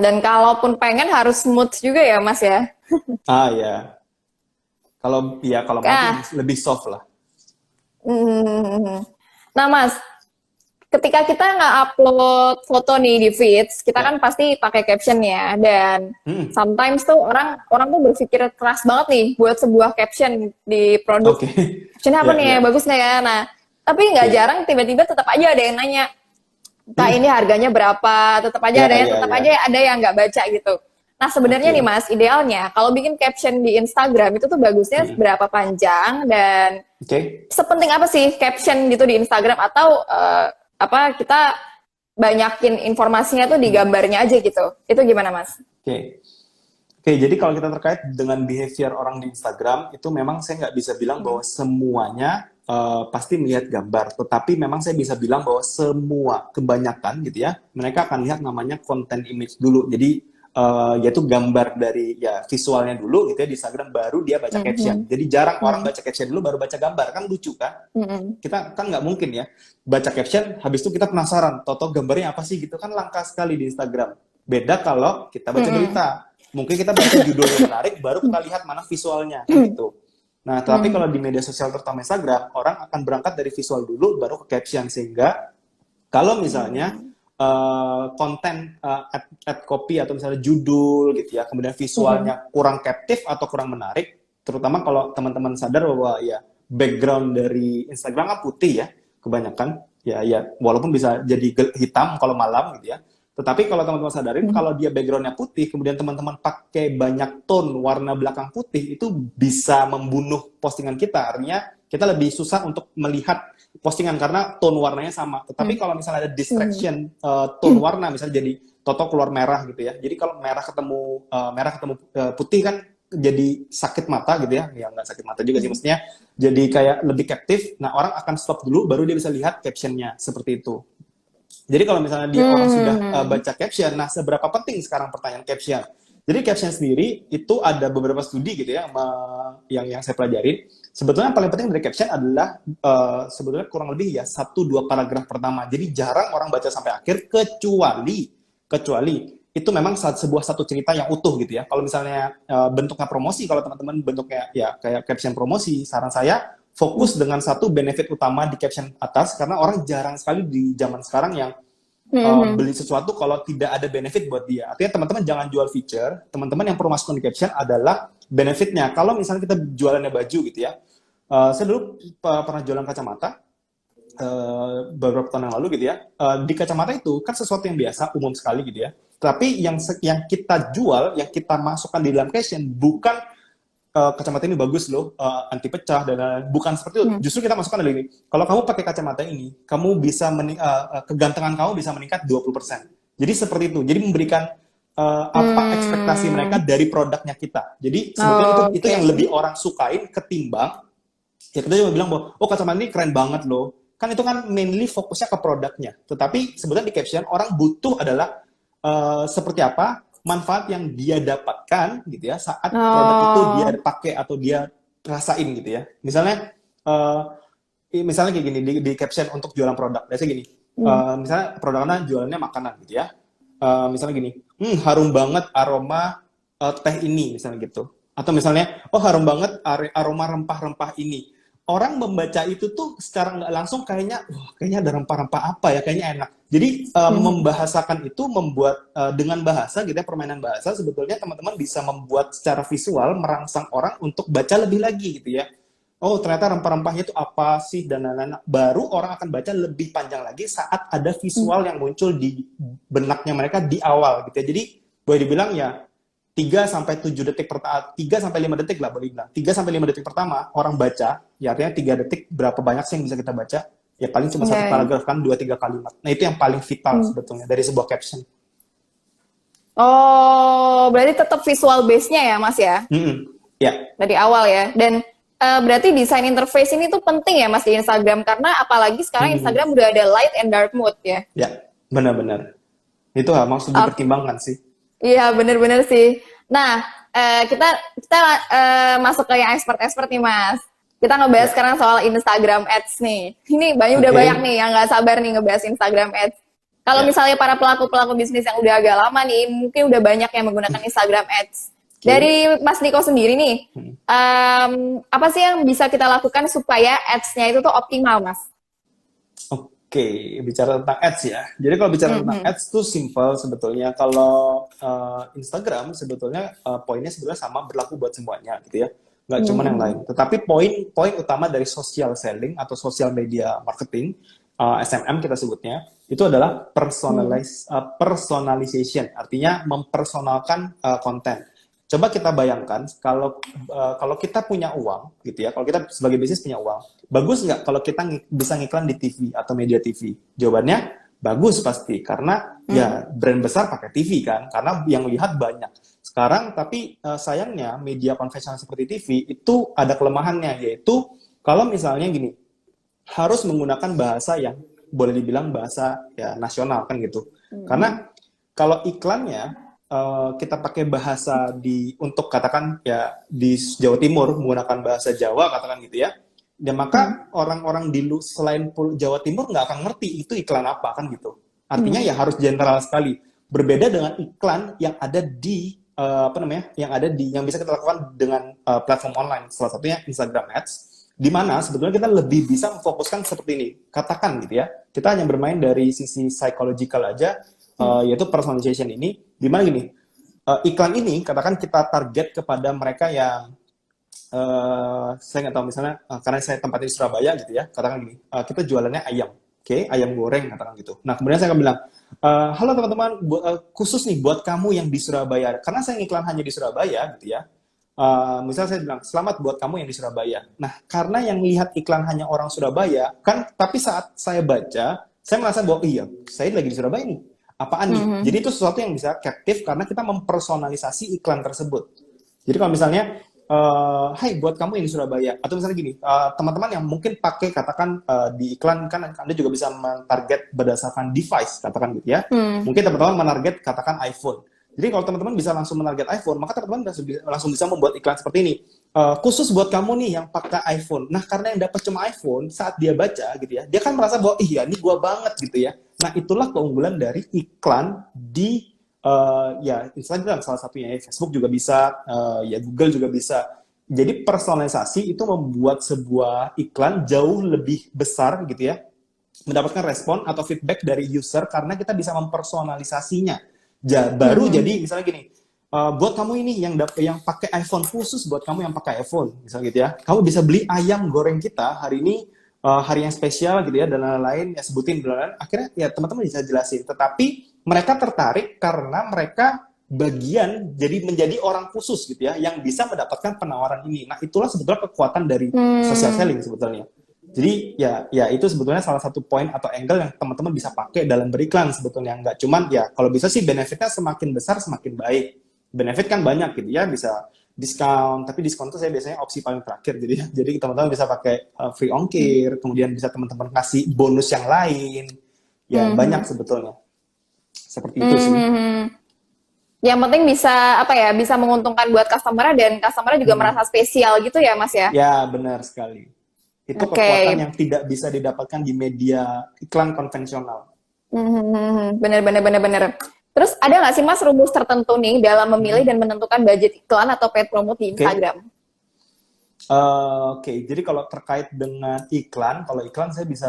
Dan kalaupun pengen harus smooth juga ya Mas ya? Ya. Kalau mau lebih soft lah. Nah Mas, ketika kita nge-upload foto nih di feeds, kita kan pasti pakai caption ya, dan sometimes tuh orang tuh berpikir keras banget nih buat sebuah caption di produk. Caption apa nih, bagus nggak ya? Nah, tapi nggak jarang tiba-tiba tetap aja ada yang nanya, Kak ini harganya berapa? Tetap aja ada yang nggak baca gitu. Nah sebenarnya nih Mas, idealnya kalau bikin caption di Instagram itu tuh bagusnya berapa panjang, dan sepenting apa sih caption gitu di Instagram, atau kita banyakin informasinya tuh di gambarnya aja gitu. Itu gimana Mas? Oke, jadi kalau kita terkait dengan behavior orang di Instagram, itu memang saya nggak bisa bilang bahwa semuanya pasti melihat gambar. Tetapi memang saya bisa bilang bahwa kebanyakan gitu ya, mereka akan lihat namanya content image dulu. Jadi yaitu gambar dari visualnya dulu gitu ya di Instagram, baru dia baca caption. Jadi jarang orang baca caption dulu baru baca gambar, kan lucu kan? Kita kan nggak mungkin ya baca caption habis itu kita penasaran toto gambarnya apa sih gitu, kan langka sekali di Instagram. Beda kalau kita baca berita, mungkin kita baca judulnya menarik baru kita lihat mana visualnya gitu. Nah, tapi kalau di media sosial terutama Instagram, orang akan berangkat dari visual dulu, baru ke caption. Sehingga kalau misalnya konten ad copy atau misalnya judul gitu ya, kemudian visualnya kurang captive atau kurang menarik, terutama kalau teman-teman sadar bahwa ya background dari Instagram kan putih ya, kebanyakan ya walaupun bisa jadi hitam kalau malam gitu ya. Tetapi kalau teman-teman sadarin, kalau dia backgroundnya putih, kemudian teman-teman pakai banyak tone warna belakang putih, itu bisa membunuh postingan kita. Artinya kita lebih susah untuk melihat postingan karena tone warnanya sama. Tetapi kalau misalnya ada distraction tone warna, misalnya jadi toto keluar merah gitu ya. Jadi kalau merah ketemu putih kan jadi sakit mata gitu ya. Ya nggak sakit mata juga sih, maksudnya jadi kayak lebih captive. Nah, orang akan stop dulu, baru dia bisa lihat captionnya seperti itu. Jadi kalau misalnya dia orang sudah baca caption, nah seberapa penting sekarang pertanyaan caption? Jadi caption sendiri itu ada beberapa studi gitu ya, yang saya pelajarin. Sebetulnya yang paling penting dari caption adalah sebetulnya kurang lebih ya 1-2 paragraf pertama. Jadi jarang orang baca sampai akhir kecuali itu memang sebuah satu cerita yang utuh gitu ya. Kalau misalnya bentuknya promosi, kalau teman-teman bentuknya ya kayak caption promosi, saran saya fokus dengan satu benefit utama di caption atas, karena orang jarang sekali di zaman sekarang yang beli sesuatu kalau tidak ada benefit buat dia. Artinya teman-teman jangan jual feature, teman-teman yang perlu masukkan di caption adalah benefitnya. Kalau misalnya kita jualannya baju gitu ya, saya dulu pernah jualan kacamata beberapa tahun yang lalu gitu ya. Di kacamata itu kan sesuatu yang biasa, umum sekali gitu ya. Tapi yang kita jual, yang kita masukkan di dalam caption bukan kacamata ini bagus loh, anti pecah dan lain-lain. Bukan seperti itu. Justru kita masukkan dari ini. Kalau kamu pakai kacamata ini, kamu bisa kegantengan kamu bisa meningkat 20%. Jadi seperti itu. Jadi memberikan apa ekspektasi mereka dari produknya kita. Jadi sebetulnya itu yang lebih orang sukain ketimbang ya kita cuma bilang bahwa kacamata ini keren banget loh. Kan itu kan mainly fokusnya ke produknya. Tetapi sebetulnya di caption orang butuh adalah seperti apa manfaat yang dia dapatkan gitu ya saat produk itu dia pakai atau dia rasain gitu ya. Misalnya kayak gini di caption untuk jualan produk. Biasanya gini, misalnya produknya jualannya makanan gitu ya. Misalnya gini, harum banget aroma teh ini misalnya gitu. Atau misalnya, harum banget aroma rempah-rempah ini. Orang membaca itu tuh secara nggak langsung kayaknya ada rempah-rempah apa ya, kayaknya enak. Jadi membahasakan itu membuat dengan bahasa gitu ya, permainan bahasa sebetulnya teman-teman bisa membuat secara visual merangsang orang untuk baca lebih lagi gitu ya. Oh ternyata rempah-rempahnya itu apa sih dan lain-lain. Baru orang akan baca lebih panjang lagi saat ada visual yang muncul di benaknya mereka di awal gitu ya. Jadi boleh dibilang ya 3-7 detik pertama, 3-5 detik lah boleh bilang. 3-5 detik pertama orang baca, ya artinya 3 detik berapa banyak sih yang bisa kita baca? Ya paling cuma satu paragraf kan, 2-3 kalimat. Nah itu yang paling vital sebetulnya dari sebuah caption. Oh, berarti tetap visual base-nya ya Mas ya? Ya. Dari awal ya. Dan berarti desain interface ini tuh penting ya Mas di Instagram, karena apalagi sekarang Instagram udah ada light and dark mode ya? Ya, benar-benar. Itu harus dipertimbangkan sih. Iya, bener-bener sih. Nah, kita masuk ke yang expert-expert nih, Mas. Kita ngebahas sekarang soal Instagram Ads nih. Ini udah banyak nih yang nggak sabar nih ngebahas Instagram Ads. Kalau misalnya para pelaku-pelaku bisnis yang udah agak lama nih, mungkin udah banyak yang menggunakan Instagram Ads. Dari Mas Niko sendiri nih, apa sih yang bisa kita lakukan supaya Ads-nya itu tuh optimal, Mas? Oke, bicara tentang ads ya. Jadi kalau bicara tentang ads tuh simple sebetulnya. Kalau Instagram sebetulnya poinnya sebenarnya sama, berlaku buat semuanya gitu ya. Nggak cuma yang lain. Tetapi poin utama dari social selling atau social media marketing, SMM kita sebutnya, itu adalah personalization. Artinya mempersonalkan konten. Coba kita bayangkan kalau kita punya uang gitu ya, kalau kita sebagai bisnis punya uang, bagus nggak kalau kita bisa ngiklan di TV atau media TV? Jawabannya bagus pasti, karena ya brand besar pakai TV kan, karena yang lihat banyak. Sekarang tapi sayangnya media konvensional seperti TV itu ada kelemahannya, yaitu kalau misalnya gini, harus menggunakan bahasa yang boleh dibilang bahasa ya nasional kan gitu. Karena kalau iklannya kita pakai bahasa untuk katakan ya di Jawa Timur menggunakan bahasa Jawa katakan gitu ya, dan maka orang-orang di selain Jawa Timur nggak akan ngerti itu iklan apa kan gitu. Artinya ya harus general sekali. Berbeda dengan iklan yang ada di yang ada yang bisa kita lakukan dengan platform online. Salah satunya Instagram Ads, di mana sebetulnya kita lebih bisa memfokuskan seperti ini. Katakan gitu ya, kita hanya bermain dari sisi psychological aja, yaitu personalization ini, di mana gini, iklan ini katakan kita target kepada mereka yang saya nggak tahu misalnya karena saya tempatnya di Surabaya gitu ya, katakan gini, kita jualannya ayam, oke, ayam goreng katakan gitu. Nah kemudian saya akan bilang, halo teman-teman, khusus nih buat kamu yang di Surabaya, karena saya iklan hanya di Surabaya gitu ya. Misalnya saya bilang, selamat buat kamu yang di Surabaya. Nah karena yang lihat iklan hanya orang Surabaya kan, tapi saat saya baca, saya merasa bahwa iya, saya lagi di Surabaya nih. Apaan nih? Jadi itu sesuatu yang bisa captive karena kita mempersonalisasi iklan tersebut. Jadi kalau misalnya hai buat kamu yang di Surabaya, atau misalnya gini, teman-teman yang mungkin pakai katakan di iklan kan Anda juga bisa mentarget berdasarkan device katakan gitu ya. Mungkin teman-teman menarget katakan iPhone. Jadi kalau teman-teman bisa langsung menarget iPhone, maka teman-teman langsung bisa membuat iklan seperti ini. Khusus buat kamu nih yang pakai iPhone. Nah karena yang dapat cuma iPhone, saat dia baca gitu ya, dia kan merasa bahwa iya ini gua banget gitu ya. Nah itulah keunggulan dari iklan di ya Instagram salah satunya, ya Facebook juga bisa, ya Google juga bisa. Jadi personalisasi itu membuat sebuah iklan jauh lebih besar gitu ya, mendapatkan respon atau feedback dari user karena kita bisa mempersonalisasinya. Baru jadi misalnya gini, buat kamu ini yang pakai iPhone, khusus buat kamu yang pakai iPhone misalnya gitu ya, kamu bisa beli ayam goreng kita hari ini, hari yang spesial gitu ya, dan lain-lain ya, sebutin dan akhirnya ya teman-teman bisa jelasin, tetapi mereka tertarik karena mereka bagian jadi menjadi orang khusus gitu ya yang bisa mendapatkan penawaran ini. Nah itulah sebetulnya kekuatan dari social selling sebetulnya. Jadi ya itu sebetulnya salah satu poin atau angle yang teman-teman bisa pakai dalam beriklan sebetulnya. Nggak cuman ya kalau bisa sih benefitnya semakin besar semakin baik. Benefit kan banyak gitu ya, bisa diskon, tapi diskon itu saya biasanya opsi paling terakhir. Jadi teman-teman bisa pakai free ongkir, kemudian bisa teman-teman kasih bonus yang lain. Ya banyak sebetulnya. Seperti itu sih. Yang penting bisa bisa menguntungkan buat customer dan customer juga merasa spesial gitu ya Mas ya? Ya benar sekali. Itu kekuatan yang tidak bisa didapatkan di media iklan konvensional. Bener. Terus ada nggak sih Mas rumus tertentu nih dalam memilih dan menentukan budget iklan atau paid promote di Instagram? Oke, jadi kalau terkait dengan iklan, kalau iklan saya bisa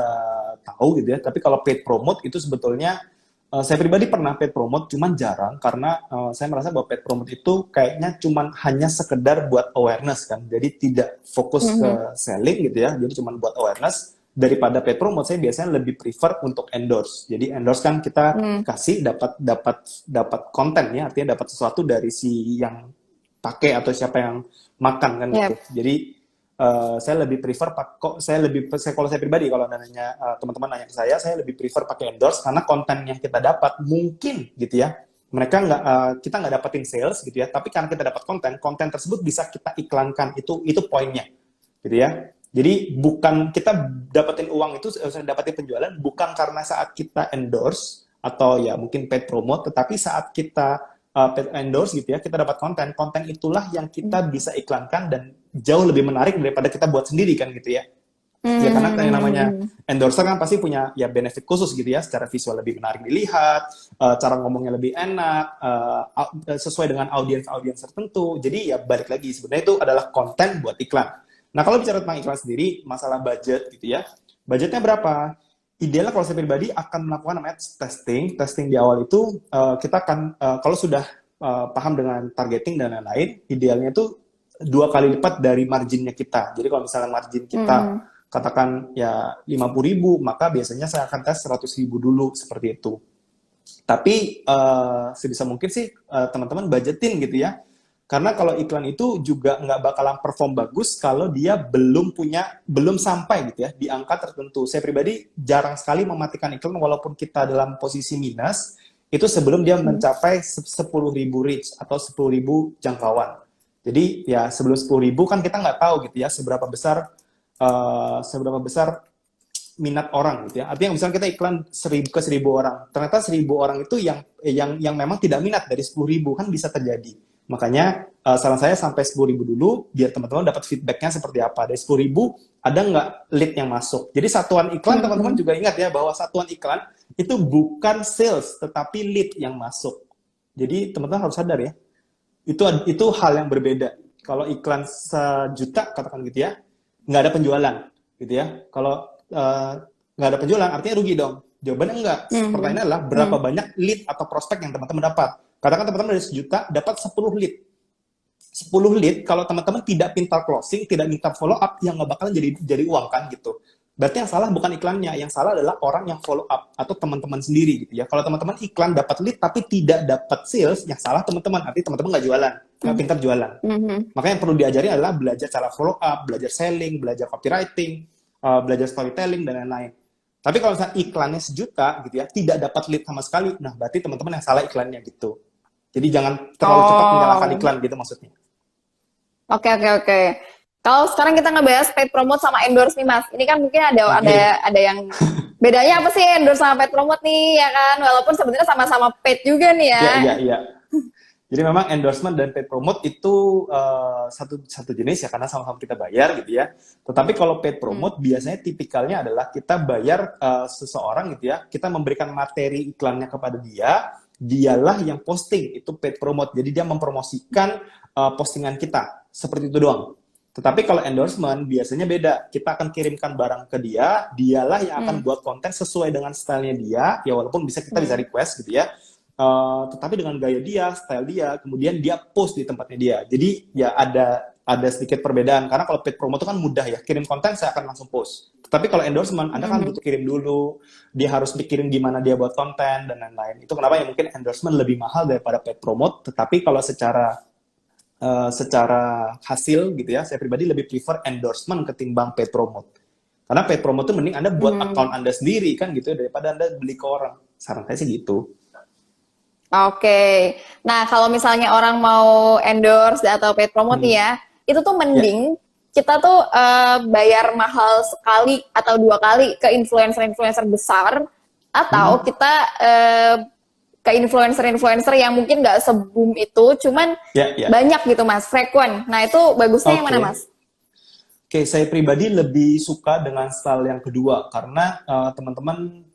tahu gitu ya, tapi kalau paid promote itu sebetulnya saya pribadi pernah paid promote, cuman jarang karena saya merasa bahwa paid promote itu kayaknya cuman hanya sekedar buat awareness kan, jadi tidak fokus ke selling gitu ya, jadi cuman buat awareness. Daripada paid promote saya biasanya lebih prefer untuk endorse. Jadi endorse kan kita kasih dapat konten ya, artinya dapat sesuatu dari si yang pakai atau siapa yang makan kan gitu. Jadi saya lebih prefer kalau saya pribadi kalau nanya teman-teman nanya ke saya lebih prefer pakai endorse karena konten yang kita dapat mungkin gitu ya, mereka kita nggak dapetin sales gitu ya, tapi karena kita dapat konten tersebut bisa kita iklankan, itu poinnya gitu ya. Jadi bukan kita dapetin uang itu, dapetin penjualan bukan karena saat kita endorse atau ya mungkin paid promote, tetapi saat kita paid endorse gitu ya, kita dapat konten itulah yang kita bisa iklankan dan jauh lebih menarik daripada kita buat sendiri kan gitu ya. Ya karena yang namanya endorser kan pasti punya ya benefit khusus gitu ya, secara visual lebih menarik dilihat, cara ngomongnya lebih enak, sesuai dengan audiens tertentu. Jadi ya balik lagi sebenarnya itu adalah konten buat iklan. Nah kalau bicara tentang iklan sendiri, masalah budget gitu ya, budgetnya berapa? Idealnya kalau saya pribadi akan melakukan namanya testing di awal itu, kita akan kalau sudah paham dengan targeting dan lain-lain, idealnya itu 2 kali lipat dari marginnya kita. Jadi kalau misalnya margin kita katakan ya 50.000, maka biasanya saya akan tes 100.000 dulu seperti itu. Tapi sebisa mungkin sih teman-teman budgetin gitu ya. Karena kalau iklan itu juga nggak bakalan perform bagus kalau dia belum sampai gitu ya di angka tertentu. Saya pribadi jarang sekali mematikan iklan walaupun kita dalam posisi minus, itu sebelum dia mencapai 10.000 reach atau 10.000 jangkauan. Jadi ya sebelum 10.000 kan kita nggak tahu gitu ya seberapa besar minat orang gitu ya. Artinya misalnya kita iklan 1.000 ke 1.000 orang, ternyata 1.000 orang itu yang memang tidak minat dari 10.000 kan bisa terjadi. Makanya saran saya sampai 10.000 dulu biar teman-teman dapat feedbacknya seperti apa. Dari 10.000 ada nggak lead yang masuk. Jadi satuan iklan teman-teman juga ingat ya bahwa satuan iklan itu bukan sales tetapi lead yang masuk. Jadi teman-teman harus sadar ya. itu hal yang berbeda. Kalau iklan 1 juta katakan gitu ya, nggak ada penjualan gitu ya. Kalau nggak ada penjualan artinya rugi dong. Jawabannya enggak. Pertanyaannya adalah berapa banyak lead atau prospek yang teman-teman dapat. Katakan teman-teman dari 1 juta dapat 10 lead. 10 lead kalau teman-teman tidak pintar closing, tidak pintar follow up, yang nggak bakalan jadi uang kan gitu. Berarti yang salah bukan iklannya, yang salah adalah orang yang follow up atau teman-teman sendiri gitu ya. Kalau teman-teman iklan dapat lead tapi tidak dapat sales, yang salah teman-teman. Artinya teman-teman nggak jualan, nggak pintar jualan. Makanya yang perlu diajari adalah belajar cara follow up, belajar selling, belajar copywriting, belajar storytelling dan lain-lain. Tapi kalau misalnya iklannya 1 juta gitu ya, tidak dapat lead sama sekali, nah berarti teman-teman yang salah iklannya gitu. Jadi jangan terlalu cepat menyalahkan iklan gitu maksudnya. Oke. Kalau sekarang kita ngebahas paid promote sama endorse nih Mas. Ini kan mungkin ada yang bedanya apa sih endorse sama paid promote nih ya kan? Walaupun sebenarnya sama-sama paid juga nih ya. Iya. Jadi memang endorsement dan paid promote itu satu jenis ya karena sama-sama kita bayar gitu ya. Tetapi kalau paid promote biasanya tipikalnya adalah kita bayar seseorang gitu ya. Kita memberikan materi iklannya kepada dia, dialah yang posting itu paid promote. Jadi dia mempromosikan postingan kita. Seperti itu doang. Tetapi kalau endorsement biasanya beda. Kita akan kirimkan barang ke dia, dialah yang akan buat konten sesuai dengan stylenya dia. Ya walaupun bisa request gitu ya. Tetapi dengan gaya dia, style dia, kemudian dia post di tempatnya dia. Jadi ya ada sedikit perbedaan. Karena kalau paid promote itu kan mudah ya. Kirim konten saya akan langsung post. Tapi kalau endorsement, Anda kan butuh kirim dulu. Dia harus pikirin gimana dia buat konten dan lain-lain. Itu kenapa ya mungkin endorsement lebih mahal daripada paid promote. Tetapi kalau secara hasil gitu ya, saya pribadi lebih prefer endorsement ketimbang paid promote. Karena paid promote itu mending Anda buat account Anda sendiri kan gitu ya, daripada Anda beli ke orang. Saran saya sih gitu. Oke. Nah, kalau misalnya orang mau endorse atau paid promote nih ya, itu tuh mending kita tuh bayar mahal sekali atau 2 kali ke influencer-influencer besar, atau kita ke influencer-influencer yang mungkin nggak se-boom itu, cuman banyak gitu Mas, frekuen. Nah itu bagusnya yang mana Mas? Oke, saya pribadi lebih suka dengan style yang kedua, karena teman-teman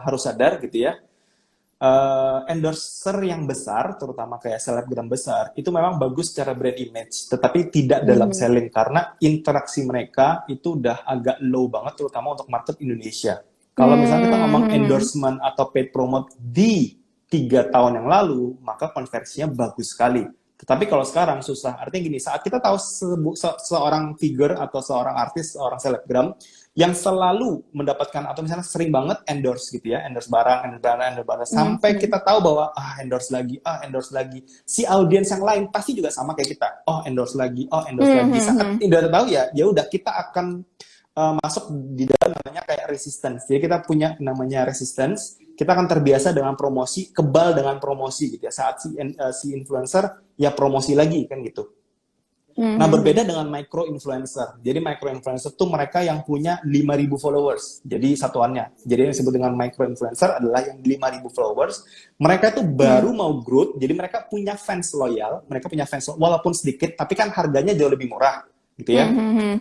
harus sadar gitu ya, endorser yang besar, terutama kayak selebgram besar, itu memang bagus secara brand image, tetapi tidak dalam selling, karena interaksi mereka itu udah agak low banget, terutama untuk market Indonesia. Kalau misalnya kita ngomong endorsement atau paid promote di 3 tahun yang lalu, maka konversinya bagus sekali. Tetapi kalau sekarang susah. Artinya gini, saat kita tahu seorang figure atau seorang artis, seorang selebgram yang selalu mendapatkan atau misalnya sering banget endorse gitu ya, endorse barang, sampai kita tahu bahwa endorse lagi. Si audiens yang lain pasti juga sama kayak kita. Endorse lagi. Saat tidak tahu ya udah kita akan masuk di dalam namanya kayak resistance. Jadi kita punya namanya resistance. Kita akan terbiasa dengan promosi, kebal dengan promosi gitu ya. Saat si influencer ya promosi lagi kan gitu. Nah, berbeda dengan micro influencer. Jadi micro influencer tuh mereka yang punya 5.000 followers. Jadi satuannya. Jadi yang disebut dengan micro influencer adalah yang 5.000 followers. Mereka tuh baru mau growth. Jadi mereka punya fans loyal. Walaupun sedikit, tapi kan harganya jauh lebih murah. Gitu ya.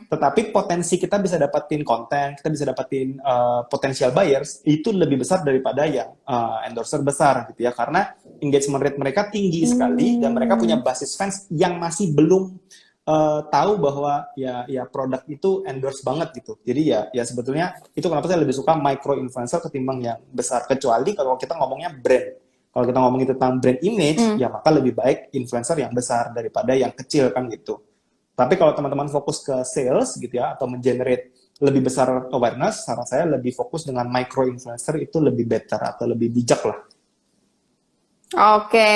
Tetapi potensi kita bisa dapatin konten, kita bisa dapatin potential buyers itu lebih besar daripada yang endorser besar gitu ya, karena engagement rate mereka tinggi sekali dan mereka punya basis fans yang masih belum tahu bahwa ya produk itu endorse banget gitu. Jadi ya sebetulnya itu kenapa saya lebih suka micro influencer ketimbang yang besar, kecuali kalau kita ngomongnya brand. Kalau kita ngomongin tentang brand image ya maka lebih baik influencer yang besar daripada yang kecil kan gitu. Tapi kalau teman-teman fokus ke sales gitu ya, atau mengenerate lebih besar awareness, saran saya lebih fokus dengan micro influencer itu lebih better atau lebih bijak lah. Oke.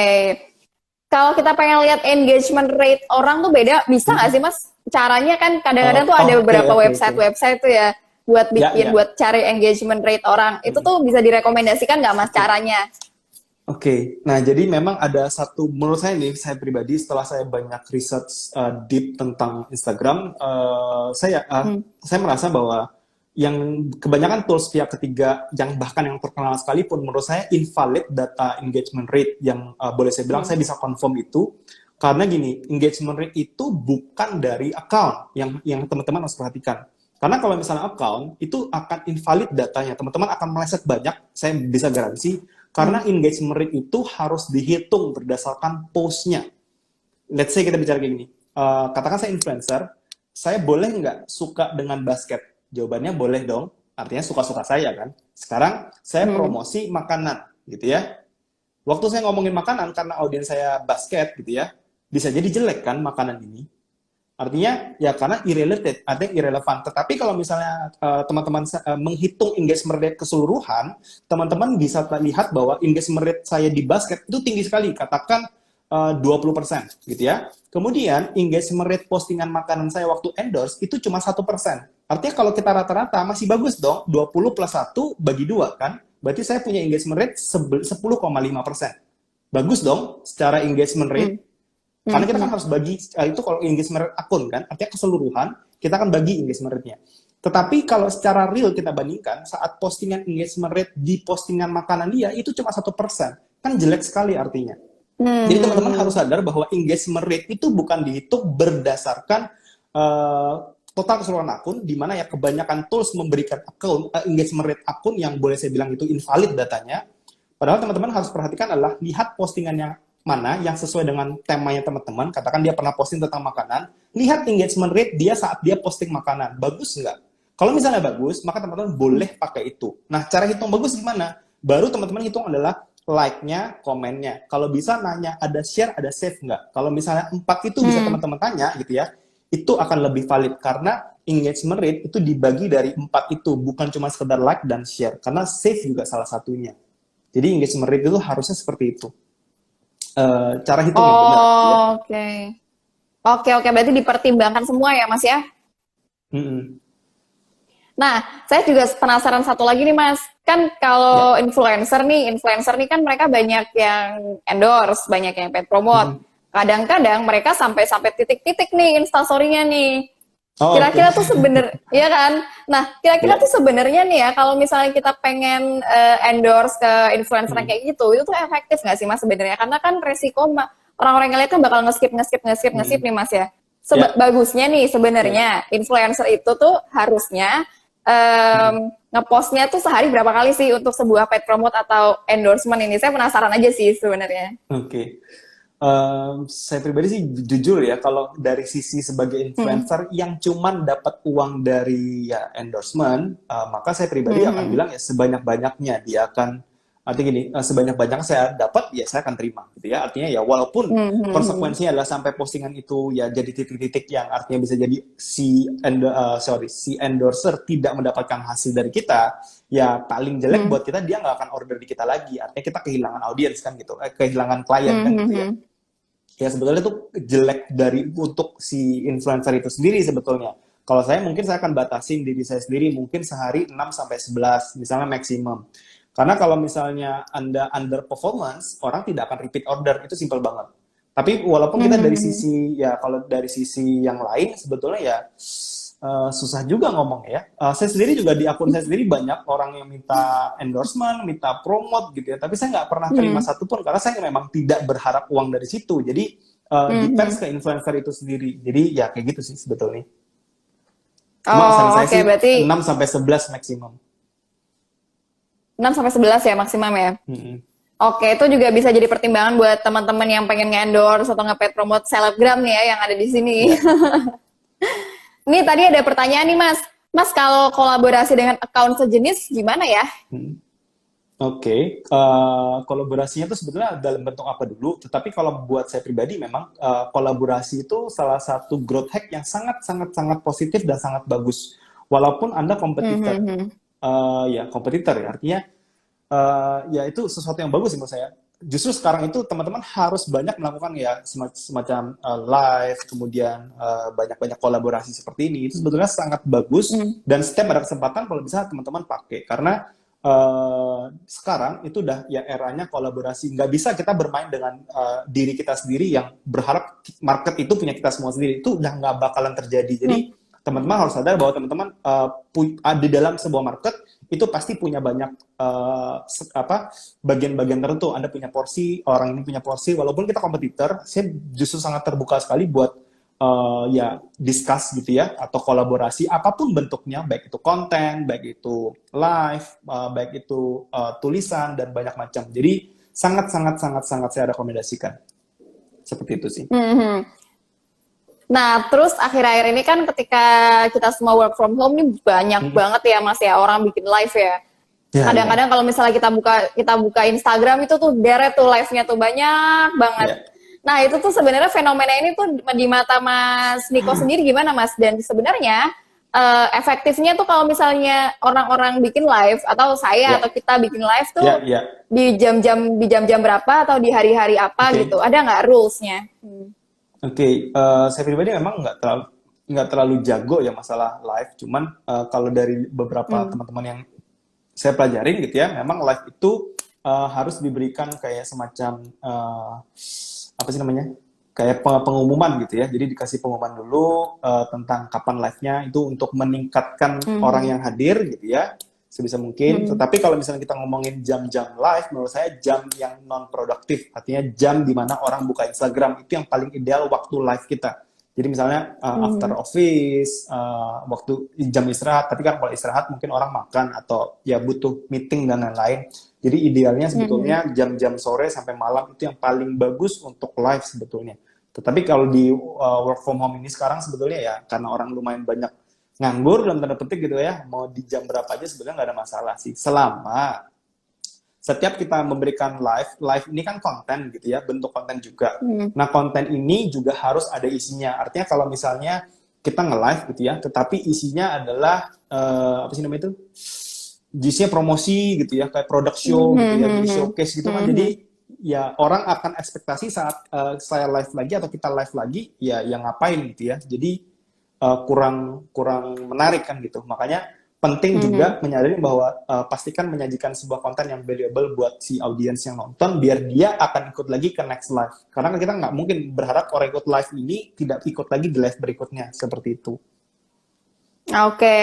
Kalau kita pengen lihat engagement rate orang tuh beda, bisa nggak sih Mas? Caranya kan kadang-kadang tuh ada beberapa website tuh ya, buat bikin, buat cari engagement rate orang. Itu tuh bisa direkomendasikan nggak Mas caranya? Oke, nah jadi memang ada satu, menurut saya nih, saya pribadi setelah saya banyak research deep tentang Instagram, saya merasa bahwa yang kebanyakan tools pihak ketiga, yang bahkan yang terkenal sekalipun, menurut saya invalid data engagement rate, yang boleh saya bilang saya bisa confirm itu, karena gini, engagement rate itu bukan dari account, yang teman-teman harus perhatikan. Karena kalau misalnya account, itu akan invalid datanya, teman-teman akan meleset banyak, saya bisa garansi. Karena engagement rate itu harus dihitung berdasarkan post-nya. let's say kita bicara kayak gini. Katakan saya influencer, saya boleh nggak suka dengan basket? Jawabannya boleh dong. Artinya suka-suka saya kan. Sekarang saya promosi makanan gitu ya. Waktu saya ngomongin makanan karena audiens saya basket gitu ya, bisa jadi jelek kan makanan ini. Artinya ya karena artinya irrelevant. Tetapi kalau misalnya teman-teman menghitung engagement rate keseluruhan, teman-teman bisa lihat bahwa engagement rate saya di basket itu tinggi sekali, katakan 20% gitu ya. Kemudian engagement rate postingan makanan saya waktu endorse itu cuma 1%. Artinya kalau kita rata-rata masih bagus dong, 20 plus 1 bagi 2 kan? Berarti saya punya engagement rate 10,5%. Bagus dong secara engagement rate. Karena kita kan harus bagi, itu kalau engagement rate akun kan, artinya keseluruhan, kita akan bagi engagement rate-nya. Tetapi kalau secara real kita bandingkan, saat postingan engagement rate di postingan makanan dia, itu cuma 1%. Kan jelek sekali artinya. Jadi teman-teman harus sadar bahwa engagement rate itu bukan dihitung berdasarkan total keseluruhan akun, di mana ya kebanyakan tools memberikan engagement rate akun yang boleh saya bilang itu invalid datanya. Padahal teman-teman harus perhatikan adalah lihat postingannya mana yang sesuai dengan temanya teman-teman. Katakan dia pernah posting tentang makanan, lihat engagement rate dia saat dia posting makanan, bagus nggak? Kalau misalnya bagus, maka teman-teman boleh pakai itu. Nah, cara hitung bagus gimana? Baru teman-teman hitung adalah like-nya, komennya. Kalau bisa nanya ada share, ada save nggak? Kalau misalnya 4 itu bisa teman-teman tanya gitu ya, itu akan lebih valid karena engagement rate itu dibagi dari 4 itu, bukan cuma sekedar like dan share, karena save juga salah satunya. Jadi engagement rate itu harusnya seperti itu. Cara hitung yang benar. Oke, berarti dipertimbangkan semua ya Mas ya? Nah, saya juga penasaran satu lagi nih Mas. Kan kalau influencer nih kan mereka banyak yang endorse, banyak yang paid promote. Kadang-kadang mereka sampai titik-titik nih instastory-nya nih. Kira-kira tuh ya kan? Nah, kira-kira tuh sebenarnya nih ya, kalau misalnya kita pengen endorse ke influencer kayak gitu, itu tuh efektif nggak sih Mas sebenarnya? Karena kan resiko orang-orang yang lihat kan bakal nge-skip nih Mas ya. Bagusnya nih sebenarnya influencer itu tuh harusnya ngepostnya tuh sehari berapa kali sih untuk sebuah paid promote atau endorsement ini? Saya penasaran aja sih sebenarnya. Saya pribadi sih jujur ya, kalau dari sisi sebagai influencer yang cuman dapat uang dari ya endorsement, maka saya pribadi akan bilang ya sebanyak-banyaknya dia akan, artinya gini, sebanyak-banyaknya saya dapat ya saya akan terima gitu ya. Artinya ya walaupun konsekuensinya adalah sampai postingan itu ya jadi titik-titik yang artinya bisa jadi si endorser tidak mendapatkan hasil dari kita, ya paling jelek buat kita, dia nggak akan order di kita lagi. Artinya kita kehilangan audiens kan gitu, kehilangan klien kan gitu ya. Ya sebetulnya itu jelek untuk si influencer itu sendiri sebetulnya. Kalau saya mungkin saya akan batasin diri saya sendiri mungkin sehari 6-11 misalnya maksimum. Karena kalau misalnya Anda underperformance, orang tidak akan repeat order, itu simple banget. Tapi walaupun kita dari sisi ya, kalau dari sisi yang lain sebetulnya ya susah juga ngomong ya. Saya sendiri juga di akun saya sendiri banyak orang yang minta endorsement, minta promote gitu ya. Tapi saya nggak pernah terima satupun karena saya memang tidak berharap uang dari situ. Jadi depends ke influencer itu sendiri. Jadi ya kayak gitu sih sebetulnya. Cuma saya sih berarti 6-11 maksimum. 6-11 ya maksimum ya? Oke, itu juga bisa jadi pertimbangan buat teman-teman yang pengen nge-endorse atau nge-paid promote selebgram nih ya yang ada di sini. Nih tadi ada pertanyaan nih Mas. Mas kalau kolaborasi dengan account sejenis gimana ya? Kolaborasinya itu sebetulnya dalam bentuk apa dulu? Tetapi kalau buat saya pribadi memang kolaborasi itu salah satu growth hack yang sangat positif dan sangat bagus. Walaupun Anda kompetitor. Kompetitor ya. Artinya ya itu sesuatu yang bagus menurut saya. Justru sekarang itu teman-teman harus banyak melakukan ya semacam live, kemudian banyak-banyak kolaborasi seperti ini. Itu sebetulnya sangat bagus dan setiap ada kesempatan kalau bisa teman-teman pakai, karena sekarang itu udah ya eranya kolaborasi. Nggak bisa kita bermain dengan diri kita sendiri yang berharap market itu punya kita semua sendiri. Itu udah nggak bakalan terjadi. Jadi teman-teman harus sadar bahwa teman-teman di dalam sebuah market itu pasti punya banyak bagian-bagian tertentu. Anda punya porsi, orang ini punya porsi. Walaupun kita kompetitor, saya justru sangat terbuka sekali buat discuss gitu ya, atau kolaborasi apapun bentuknya, baik itu konten, baik itu live, baik itu tulisan dan banyak macam. Jadi sangat saya rekomendasikan. Seperti itu sih. Mhm. Nah, terus akhir-akhir ini kan ketika kita semua work from home nih banyak banget ya Mas ya orang bikin live ya. Ya, Kadang-kadang kalau misalnya kita buka Instagram itu tuh deret tuh live-nya tuh banyak banget. ya. Nah, itu tuh sebenarnya fenomena ini tuh di mata Mas Niko sendiri gimana Mas? Dan sebenarnya efektifnya tuh kalau misalnya orang-orang bikin live atau saya Ya, atau kita bikin live tuh ya, ya. di jam-jam berapa atau di hari-hari apa Oke. gitu? Ada nggak rules-nya? Oke, saya pribadi memang nggak terlalu jago ya masalah live. Cuman kalau dari beberapa teman-teman yang saya pelajarin gitu ya, memang live itu harus diberikan kayak semacam apa sih namanya? Kayak pengumuman gitu ya. Jadi dikasih pengumuman dulu tentang kapan live-nya itu untuk meningkatkan orang yang hadir gitu ya. Sebisa mungkin. Tetapi kalau misalnya kita ngomongin jam-jam live, menurut saya jam yang non produktif, artinya jam di mana orang buka Instagram itu yang paling ideal waktu live kita. Jadi misalnya after office, waktu jam istirahat. Tapi kan kalau istirahat mungkin orang makan atau ya butuh meeting dan lain-lain. Jadi idealnya sebetulnya jam-jam sore sampai malam itu yang paling bagus untuk live sebetulnya. Tetapi kalau di work from home ini sekarang sebetulnya ya karena orang lumayan banyak nganggur dalam tanda petik gitu ya, mau di jam berapa aja sebenarnya nggak ada masalah sih. Selama setiap kita memberikan live ini kan konten gitu ya, bentuk konten juga. Nah konten ini juga harus ada isinya. Artinya kalau misalnya kita nge-live gitu ya, tetapi isinya adalah apa sih namanya itu? Isinya promosi gitu ya, kayak product show gitu ya, jadi showcase gitu kan. Jadi ya orang akan ekspektasi saat saya live lagi atau kita live lagi, ya yang ngapain gitu ya. Jadi kurang menarik kan gitu. Makanya penting juga menyadari bahwa pastikan menyajikan sebuah konten yang valuable buat si audiens yang nonton biar dia akan ikut lagi ke next live. Karena kita nggak mungkin berharap orang ikut live ini tidak ikut lagi di live berikutnya seperti itu. Oke.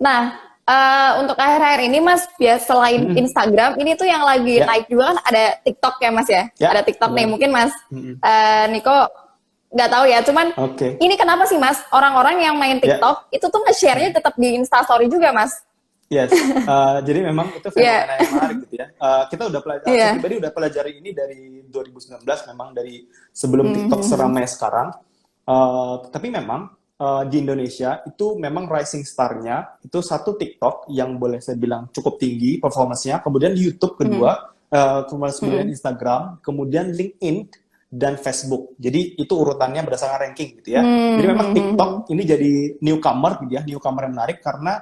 Nah, untuk akhir-akhir ini Mas, selain Instagram, ini tuh yang lagi naik juga kan ada TikTok ya Mas ya? Ada TikTok nih, mungkin Mas Niko nggak tahu ya, cuman ini kenapa sih Mas, orang-orang yang main TikTok itu tuh nge-share-nya tetap di Instastory juga Mas? Yes, jadi memang itu fenomena yang menarik gitu ya. Kita udah saya pribadi udah pelajari ini dari 2019, memang dari sebelum TikTok seramai sekarang. Tapi memang di Indonesia itu memang rising star-nya itu satu TikTok yang boleh saya bilang cukup tinggi performance-nya, kemudian YouTube kedua, kemudian Instagram, kemudian LinkedIn, dan Facebook. Jadi itu urutannya berdasarkan ranking gitu ya. Jadi memang TikTok ini jadi newcomer gitu ya, newcomer yang menarik karena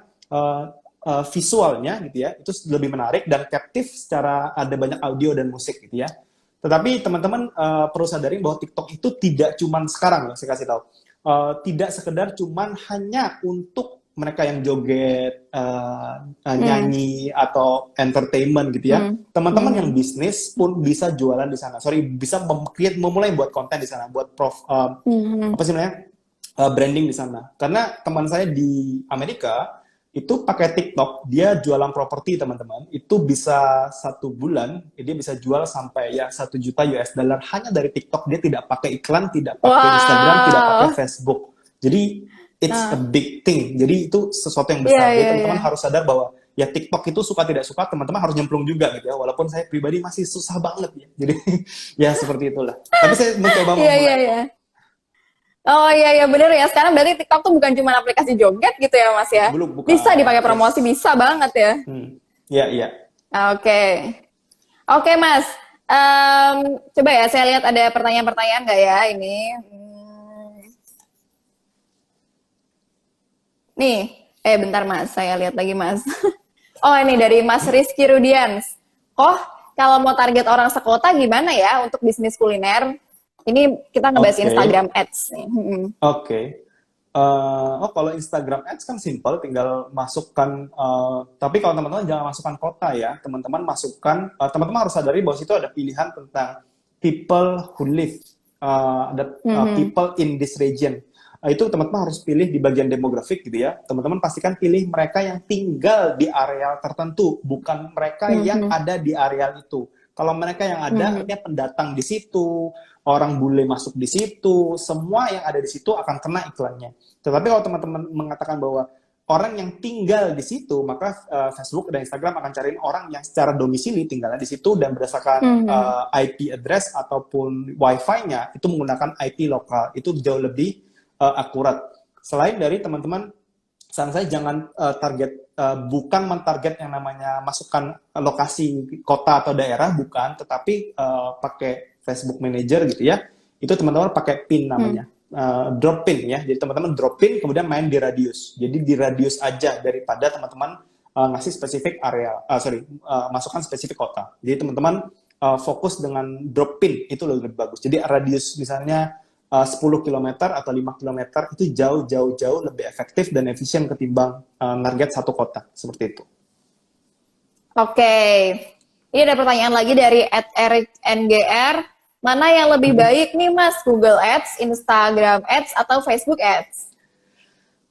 visualnya gitu ya, itu lebih menarik dan captive secara ada banyak audio dan musik gitu ya. Tetapi teman-teman perlu sadari bahwa TikTok itu tidak cuman sekarang, saya kasih tahu. Tidak sekedar cuman hanya untuk mereka yang joget, nyanyi atau entertainment gitu ya. Teman-teman yang bisnis pun bisa jualan di sana. Bisa memulai buat konten di sana, buat apa sih namanya? Branding di sana. Karena teman saya di Amerika itu pakai TikTok, dia jualan properti teman-teman. Itu bisa 1 bulan, dia bisa jual sampai ya 1 juta US dollar hanya dari TikTok. Dia tidak pakai iklan, tidak pakai Instagram, tidak pakai Facebook. Jadi it's a big thing. Jadi itu sesuatu yang besar. Jadi teman-teman harus sadar bahwa ya TikTok itu suka tidak suka, teman-teman harus nyemplung juga gitu ya. Walaupun saya pribadi masih susah banget ya. Jadi ya seperti itulah. Tapi saya mencoba memulai. Oh iya bener ya. Sekarang berarti TikTok tuh bukan cuma aplikasi joget gitu ya Mas ya? Bukan. Bisa dipakai promosi, bisa banget ya. Iya. Oke Mas. Coba ya saya lihat ada pertanyaan-pertanyaan nggak ya ini. Nih, bentar Mas, saya lihat lagi Mas. Oh ini dari Mas Rizky Rudians. Kalau mau target orang sekota gimana ya untuk bisnis kuliner? Ini kita ngebahas Instagram Ads nih. Kalau Instagram Ads kan simple, tinggal masukkan. Tapi kalau teman-teman jangan masukkan kota ya, teman-teman masukkan. Teman-teman harus sadari bahwa situ ada pilihan tentang people who live, ada people in this region. Itu teman-teman harus pilih di bagian demografik gitu ya. Teman-teman pastikan pilih mereka yang tinggal di area tertentu, bukan mereka yang ada di area itu. Kalau mereka yang ada, artinya pendatang di situ, orang bule masuk di situ, semua yang ada di situ akan kena iklannya. Tetapi kalau teman-teman mengatakan bahwa orang yang tinggal di situ, maka Facebook dan Instagram akan cariin orang yang secara domisili tinggalnya di situ dan berdasarkan IP address ataupun Wi-Fi-nya itu menggunakan IP lokal. Itu jauh lebih akurat. Selain dari teman-teman, saran saya jangan bukan mentarget yang namanya masukkan lokasi kota atau daerah, bukan, tetapi pakai Facebook Manager gitu ya. Itu teman-teman pakai PIN namanya. Drop pin ya, jadi teman-teman drop pin kemudian main di radius, jadi di radius aja daripada teman-teman ngasih spesifik area, masukkan spesifik kota. Jadi teman-teman fokus dengan drop pin itu lebih bagus. Jadi radius misalnya 10 km atau 5 km itu jauh lebih efektif dan efisien ketimbang target satu kota seperti itu. Oke, ini ada pertanyaan lagi dari @ericngr. Mana yang lebih baik nih Mas, Google Ads, Instagram Ads, atau Facebook Ads?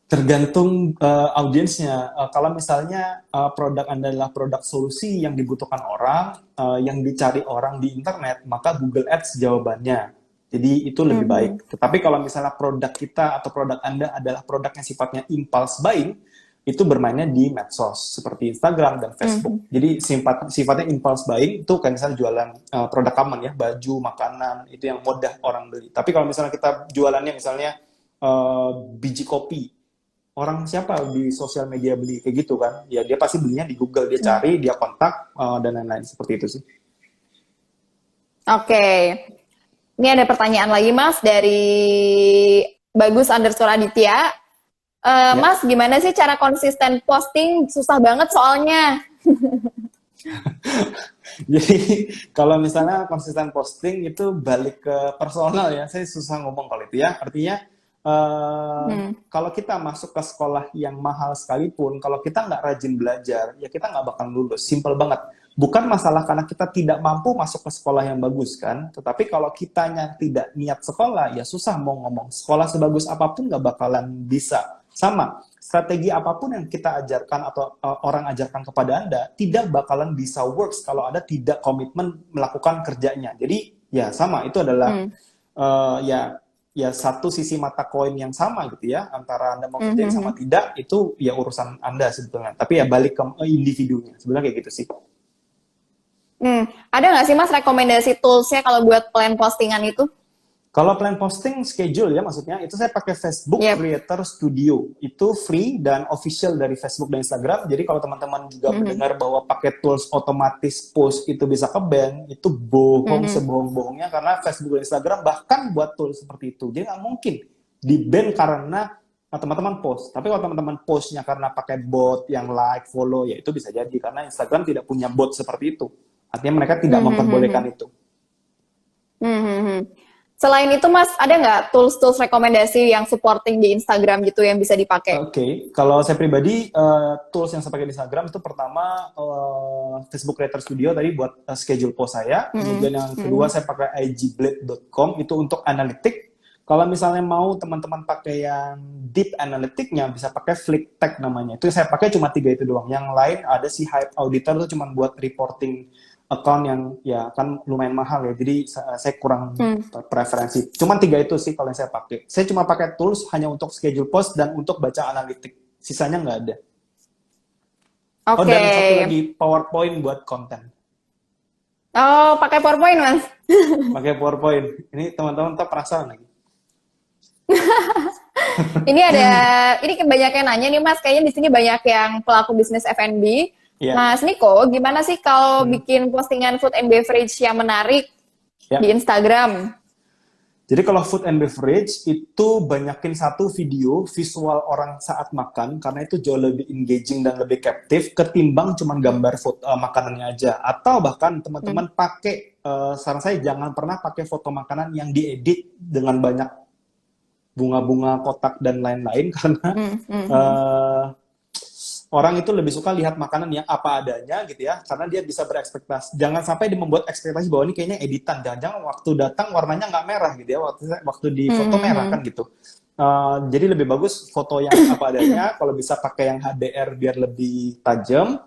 Tergantung audiensnya. Kalau misalnya produk Anda adalah produk solusi yang dibutuhkan orang, yang dicari orang di internet, maka Google Ads jawabannya. Jadi itu lebih baik. Tetapi kalau misalnya produk kita atau produk Anda adalah produk yang sifatnya impulse buying, itu bermainnya di medsos seperti Instagram dan Facebook. Jadi sifatnya impulse buying itu kan misalnya jualan produk common ya, baju, makanan, itu yang mudah orang beli. Tapi kalau misalnya kita jualannya misalnya biji kopi, orang siapa di sosial media beli kayak gitu kan? Ya dia pasti belinya di Google, dia cari, dia kontak dan lain-lain seperti itu sih. Oke. Ini ada pertanyaan lagi Mas dari Bagus_Aditya. Mas, gimana sih cara konsisten posting? Susah banget soalnya. Jadi kalau misalnya konsisten posting itu balik ke personal ya, saya susah ngomong kalau itu ya. Artinya kalau kita masuk ke sekolah yang mahal sekalipun, kalau kita nggak rajin belajar, ya kita nggak bakal lulus. Simple banget. Bukan masalah karena kita tidak mampu masuk ke sekolah yang bagus kan, tetapi kalau kitanya tidak niat sekolah, ya susah mau ngomong. Sekolah sebagus apapun nggak bakalan bisa. Sama, strategi apapun yang kita ajarkan atau orang ajarkan kepada Anda tidak bakalan bisa works kalau Anda tidak komitmen melakukan kerjanya. Jadi ya sama, itu adalah ya satu sisi mata koin yang sama gitu ya, antara Anda mau kerjain sama tidak, itu ya urusan Anda sebetulnya. Tapi ya balik ke individunya, sebenarnya kayak gitu sih. Ada nggak sih Mas rekomendasi toolsnya kalau buat plan postingan itu? Kalau plan posting schedule ya maksudnya, itu saya pakai Facebook Creator Studio. Itu free dan official dari Facebook dan Instagram. Jadi kalau teman-teman juga mendengar bahwa pakai tools otomatis post itu bisa ke-ban, itu bohong sebohong-bohongnya, karena Facebook dan Instagram bahkan buat tools seperti itu. Jadi nggak mungkin di-ban karena teman-teman post. Tapi kalau teman-teman postnya karena pakai bot yang like, follow, ya itu bisa jadi. Karena Instagram tidak punya bot seperti itu. Artinya mereka tidak memperbolehkan itu. Selain itu Mas, ada nggak tools-tools rekomendasi yang supporting di Instagram gitu yang bisa dipakai? Oke. Kalau saya pribadi, tools yang saya pakai di Instagram itu pertama Facebook Creator Studio tadi buat schedule post saya. Kemudian yang kedua saya pakai igblade.com itu untuk analitik. Kalau misalnya mau teman-teman pakai yang deep analytic-nya, bisa pakai Flickteck namanya. Itu saya pakai cuma 3 itu doang. Yang lain ada si Hype Auditor itu cuma buat reporting account yang ya kan lumayan mahal ya, jadi saya kurang preferensi. Cuma 3 itu sih kalau yang saya pakai. Saya cuma pakai tools hanya untuk schedule post dan untuk baca analitik. Sisanya nggak ada. Oh, dan satu lagi PowerPoint buat konten. Oh, pakai PowerPoint Mas? Pakai PowerPoint. Ini teman-teman tak penasaran lagi. Ini kebanyakan nanya nih Mas, kayaknya di sini banyak yang pelaku bisnis F&B. Mas Niko, gimana sih kalau bikin postingan food and beverage yang menarik di Instagram? Jadi kalau food and beverage itu banyakin satu video visual orang saat makan, karena itu jauh lebih engaging dan lebih captive ketimbang cuma gambar foto makanannya aja. Atau bahkan teman-teman pakai, saran saya jangan pernah pakai foto makanan yang diedit dengan banyak bunga-bunga kotak dan lain-lain, karena orang itu lebih suka lihat makanan yang apa adanya gitu ya, karena dia bisa berekspektasi. Jangan sampai dia membuat ekspektasi bahwa ini kayaknya editan, jangan-jangan waktu datang warnanya nggak merah gitu ya, waktu di foto merah kan gitu. Jadi lebih bagus foto yang apa adanya, kalau bisa pakai yang HDR biar lebih tajam.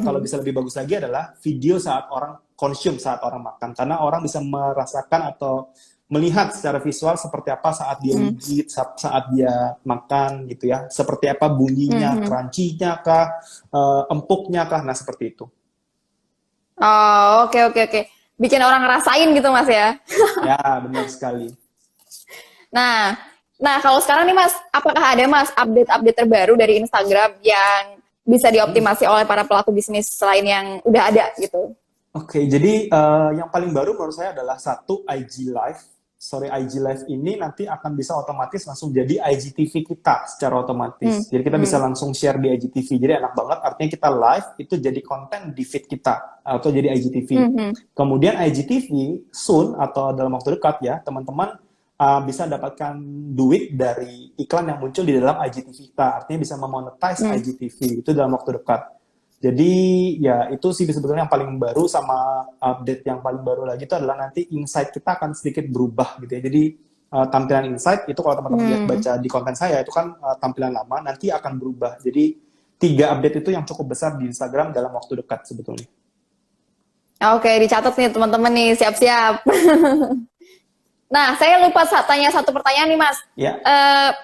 Kalau bisa lebih bagus lagi adalah video saat orang consume, saat orang makan, karena orang bisa merasakan atau melihat secara visual seperti apa saat dia gigit, saat dia makan gitu ya, seperti apa bunyinya, crunchy-nya kah, empuknya kah, nah seperti itu. Oh, oke oke oke. Bikin orang ngerasain gitu Mas ya. Ya, benar sekali. Nah, kalau sekarang nih Mas, apakah ada Mas update-update terbaru dari Instagram yang bisa dioptimasi oleh para pelaku bisnis selain yang udah ada gitu? Oke, jadi yang paling baru menurut saya adalah satu IG Live. Sorry, IG Live ini nanti akan bisa otomatis langsung jadi IGTV kita secara otomatis. Jadi kita bisa langsung share di IGTV. Jadi enak banget, artinya kita live itu jadi konten di feed kita atau jadi IGTV. Kemudian IGTV soon atau dalam waktu dekat ya, teman-teman bisa dapatkan duit dari iklan yang muncul di dalam IGTV kita. Artinya bisa memonetize IGTV itu dalam waktu dekat. Jadi ya itu sih sebetulnya yang paling baru, sama update yang paling baru lagi itu adalah nanti insight kita akan sedikit berubah gitu ya. Jadi tampilan insight itu kalau teman-teman lihat baca di konten saya itu kan tampilan lama, nanti akan berubah. Jadi 3 update itu yang cukup besar di Instagram dalam waktu dekat sebetulnya. Oke, dicatat nih teman-teman nih, siap-siap. Nah, saya lupa tanya satu pertanyaan nih Mas. Ya.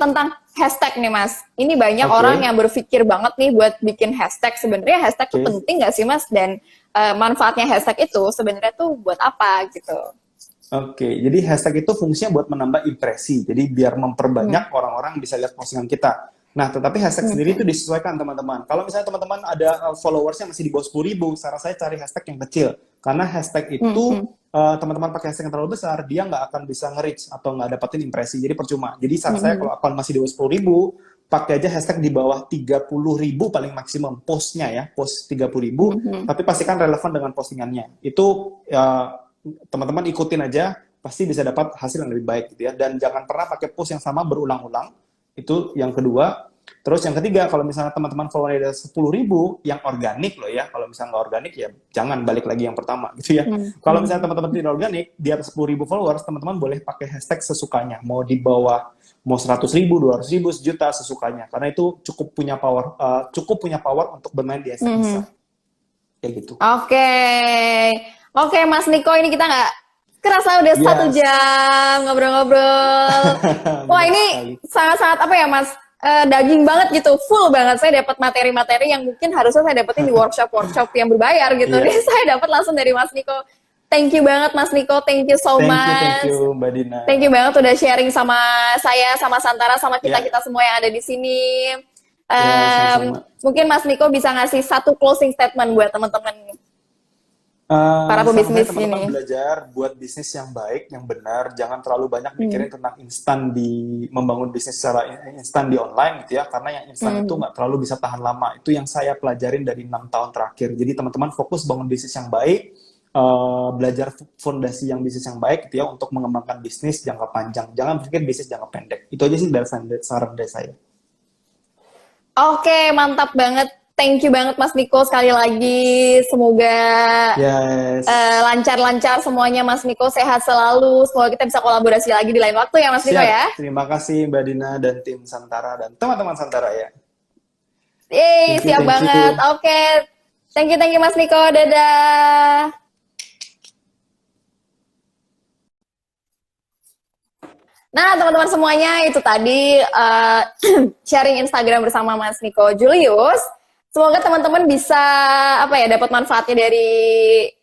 Tentang hashtag nih Mas. Ini banyak Oke. orang yang berpikir banget nih buat bikin hashtag. Sebenarnya hashtag itu penting nggak sih Mas? Dan manfaatnya hashtag itu sebenarnya tuh buat apa gitu? Oke, jadi hashtag itu fungsinya buat menambah impresi. Jadi biar memperbanyak orang-orang bisa lihat postingan kita. Nah, tetapi hashtag sendiri itu disesuaikan teman-teman. Kalau misalnya teman-teman ada followersnya masih di bawah 10.000, saran saya cari hashtag yang kecil. Karena hashtag itu teman-teman pakai hashtag yang terlalu besar, dia nggak akan bisa nge-reach atau nggak dapetin impresi. Jadi percuma. Jadi saran saya kalau akun masih di bawah 10.000, pakai aja hashtag di bawah 30.000 paling maksimum postnya ya, post 30.000, tapi pastikan relevan dengan postingannya. Itu teman-teman ikutin aja, pasti bisa dapat hasil yang lebih baik gitu ya. Dan jangan pernah pakai post yang sama berulang-ulang. Itu yang kedua. Terus yang ketiga, kalau misalnya teman-teman follower ada 10.000 yang organik loh ya. Kalau misalnya nggak organik ya jangan, balik lagi yang pertama gitu ya. Kalau misalnya teman-teman tidak organik, di atas 10.000 followers, teman-teman boleh pakai hashtag sesukanya. Mau di bawah, mau 100.000, 200.000, sejuta, sesukanya. Karena itu cukup punya power untuk bermain di hashtag. Kayak gitu. Oke, Mas Niko, ini kita nggak kerasa udah 1 jam ngobrol-ngobrol. Wah, ini sangat-sangat apa ya Mas? Daging banget gitu, full banget. Saya dapat materi-materi yang mungkin harusnya saya dapetin di workshop yang berbayar gitu. Nih saya dapat langsung dari Mas Niko. Thank you banget Mas Niko, thank you so much. Thank you Mbak Dina. Thank you banget udah sharing sama saya, sama Santara, sama kita semua yang ada di sini. Mungkin Mas Niko bisa ngasih satu closing statement buat teman-teman para pebisnis ini. Teman-teman belajar buat bisnis yang baik, yang benar. Jangan terlalu banyak mikirin tentang membangun bisnis secara instan di online gitu ya. Karena yang instan itu nggak terlalu bisa tahan lama. Itu yang saya pelajarin dari 6 tahun terakhir. Jadi teman-teman fokus bangun bisnis yang baik, belajar fondasi yang bisnis yang baik gitu ya, untuk mengembangkan bisnis jangka panjang. Jangan pikir bisnis jangka pendek. Itu aja sih dari saran dari saya. Oke, mantap banget. Thank you banget Mas Niko sekali lagi. Semoga lancar-lancar semuanya Mas Niko, sehat selalu. Semoga kita bisa kolaborasi lagi di lain waktu ya Mas Niko ya. Terima kasih Mbak Dina dan tim Santara dan teman-teman Santara ya. Siap banget. Oke. Thank you Mas Niko. Dadah. Nah, teman-teman semuanya, itu tadi sharing Instagram bersama Mas Niko Julius. Semoga teman-teman bisa dapat manfaatnya dari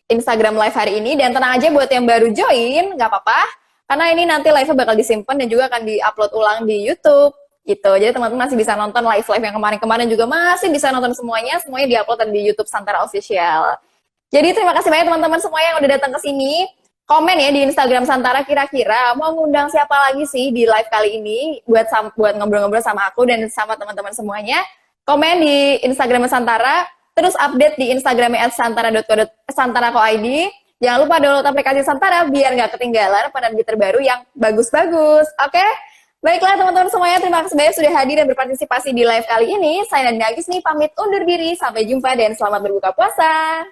Instagram Live hari ini. Dan tenang aja buat yang baru join, nggak apa-apa. Karena ini nanti live-nya bakal disimpan dan juga akan di-upload ulang di YouTube gitu. Jadi teman-teman masih bisa nonton live-live yang kemarin-kemarin juga masih bisa nonton semuanya di-upload dan di YouTube Santara Official. Jadi terima kasih banyak teman-teman semua yang udah datang ke sini. Komen ya di Instagram Santara, kira-kira mau ngundang siapa lagi sih di live kali ini buat ngobrol-ngobrol sama aku dan sama teman-teman semuanya. Komen di Instagram Santara, terus update di Instagramnya @santara.co.id. Jangan lupa download aplikasi Santara biar nggak ketinggalan update terbaru yang bagus-bagus. Oke? Baiklah teman-teman semuanya, terima kasih banyak sudah hadir dan berpartisipasi di live kali ini. Saya Nadine Agis nih pamit undur diri. Sampai jumpa dan selamat berbuka puasa.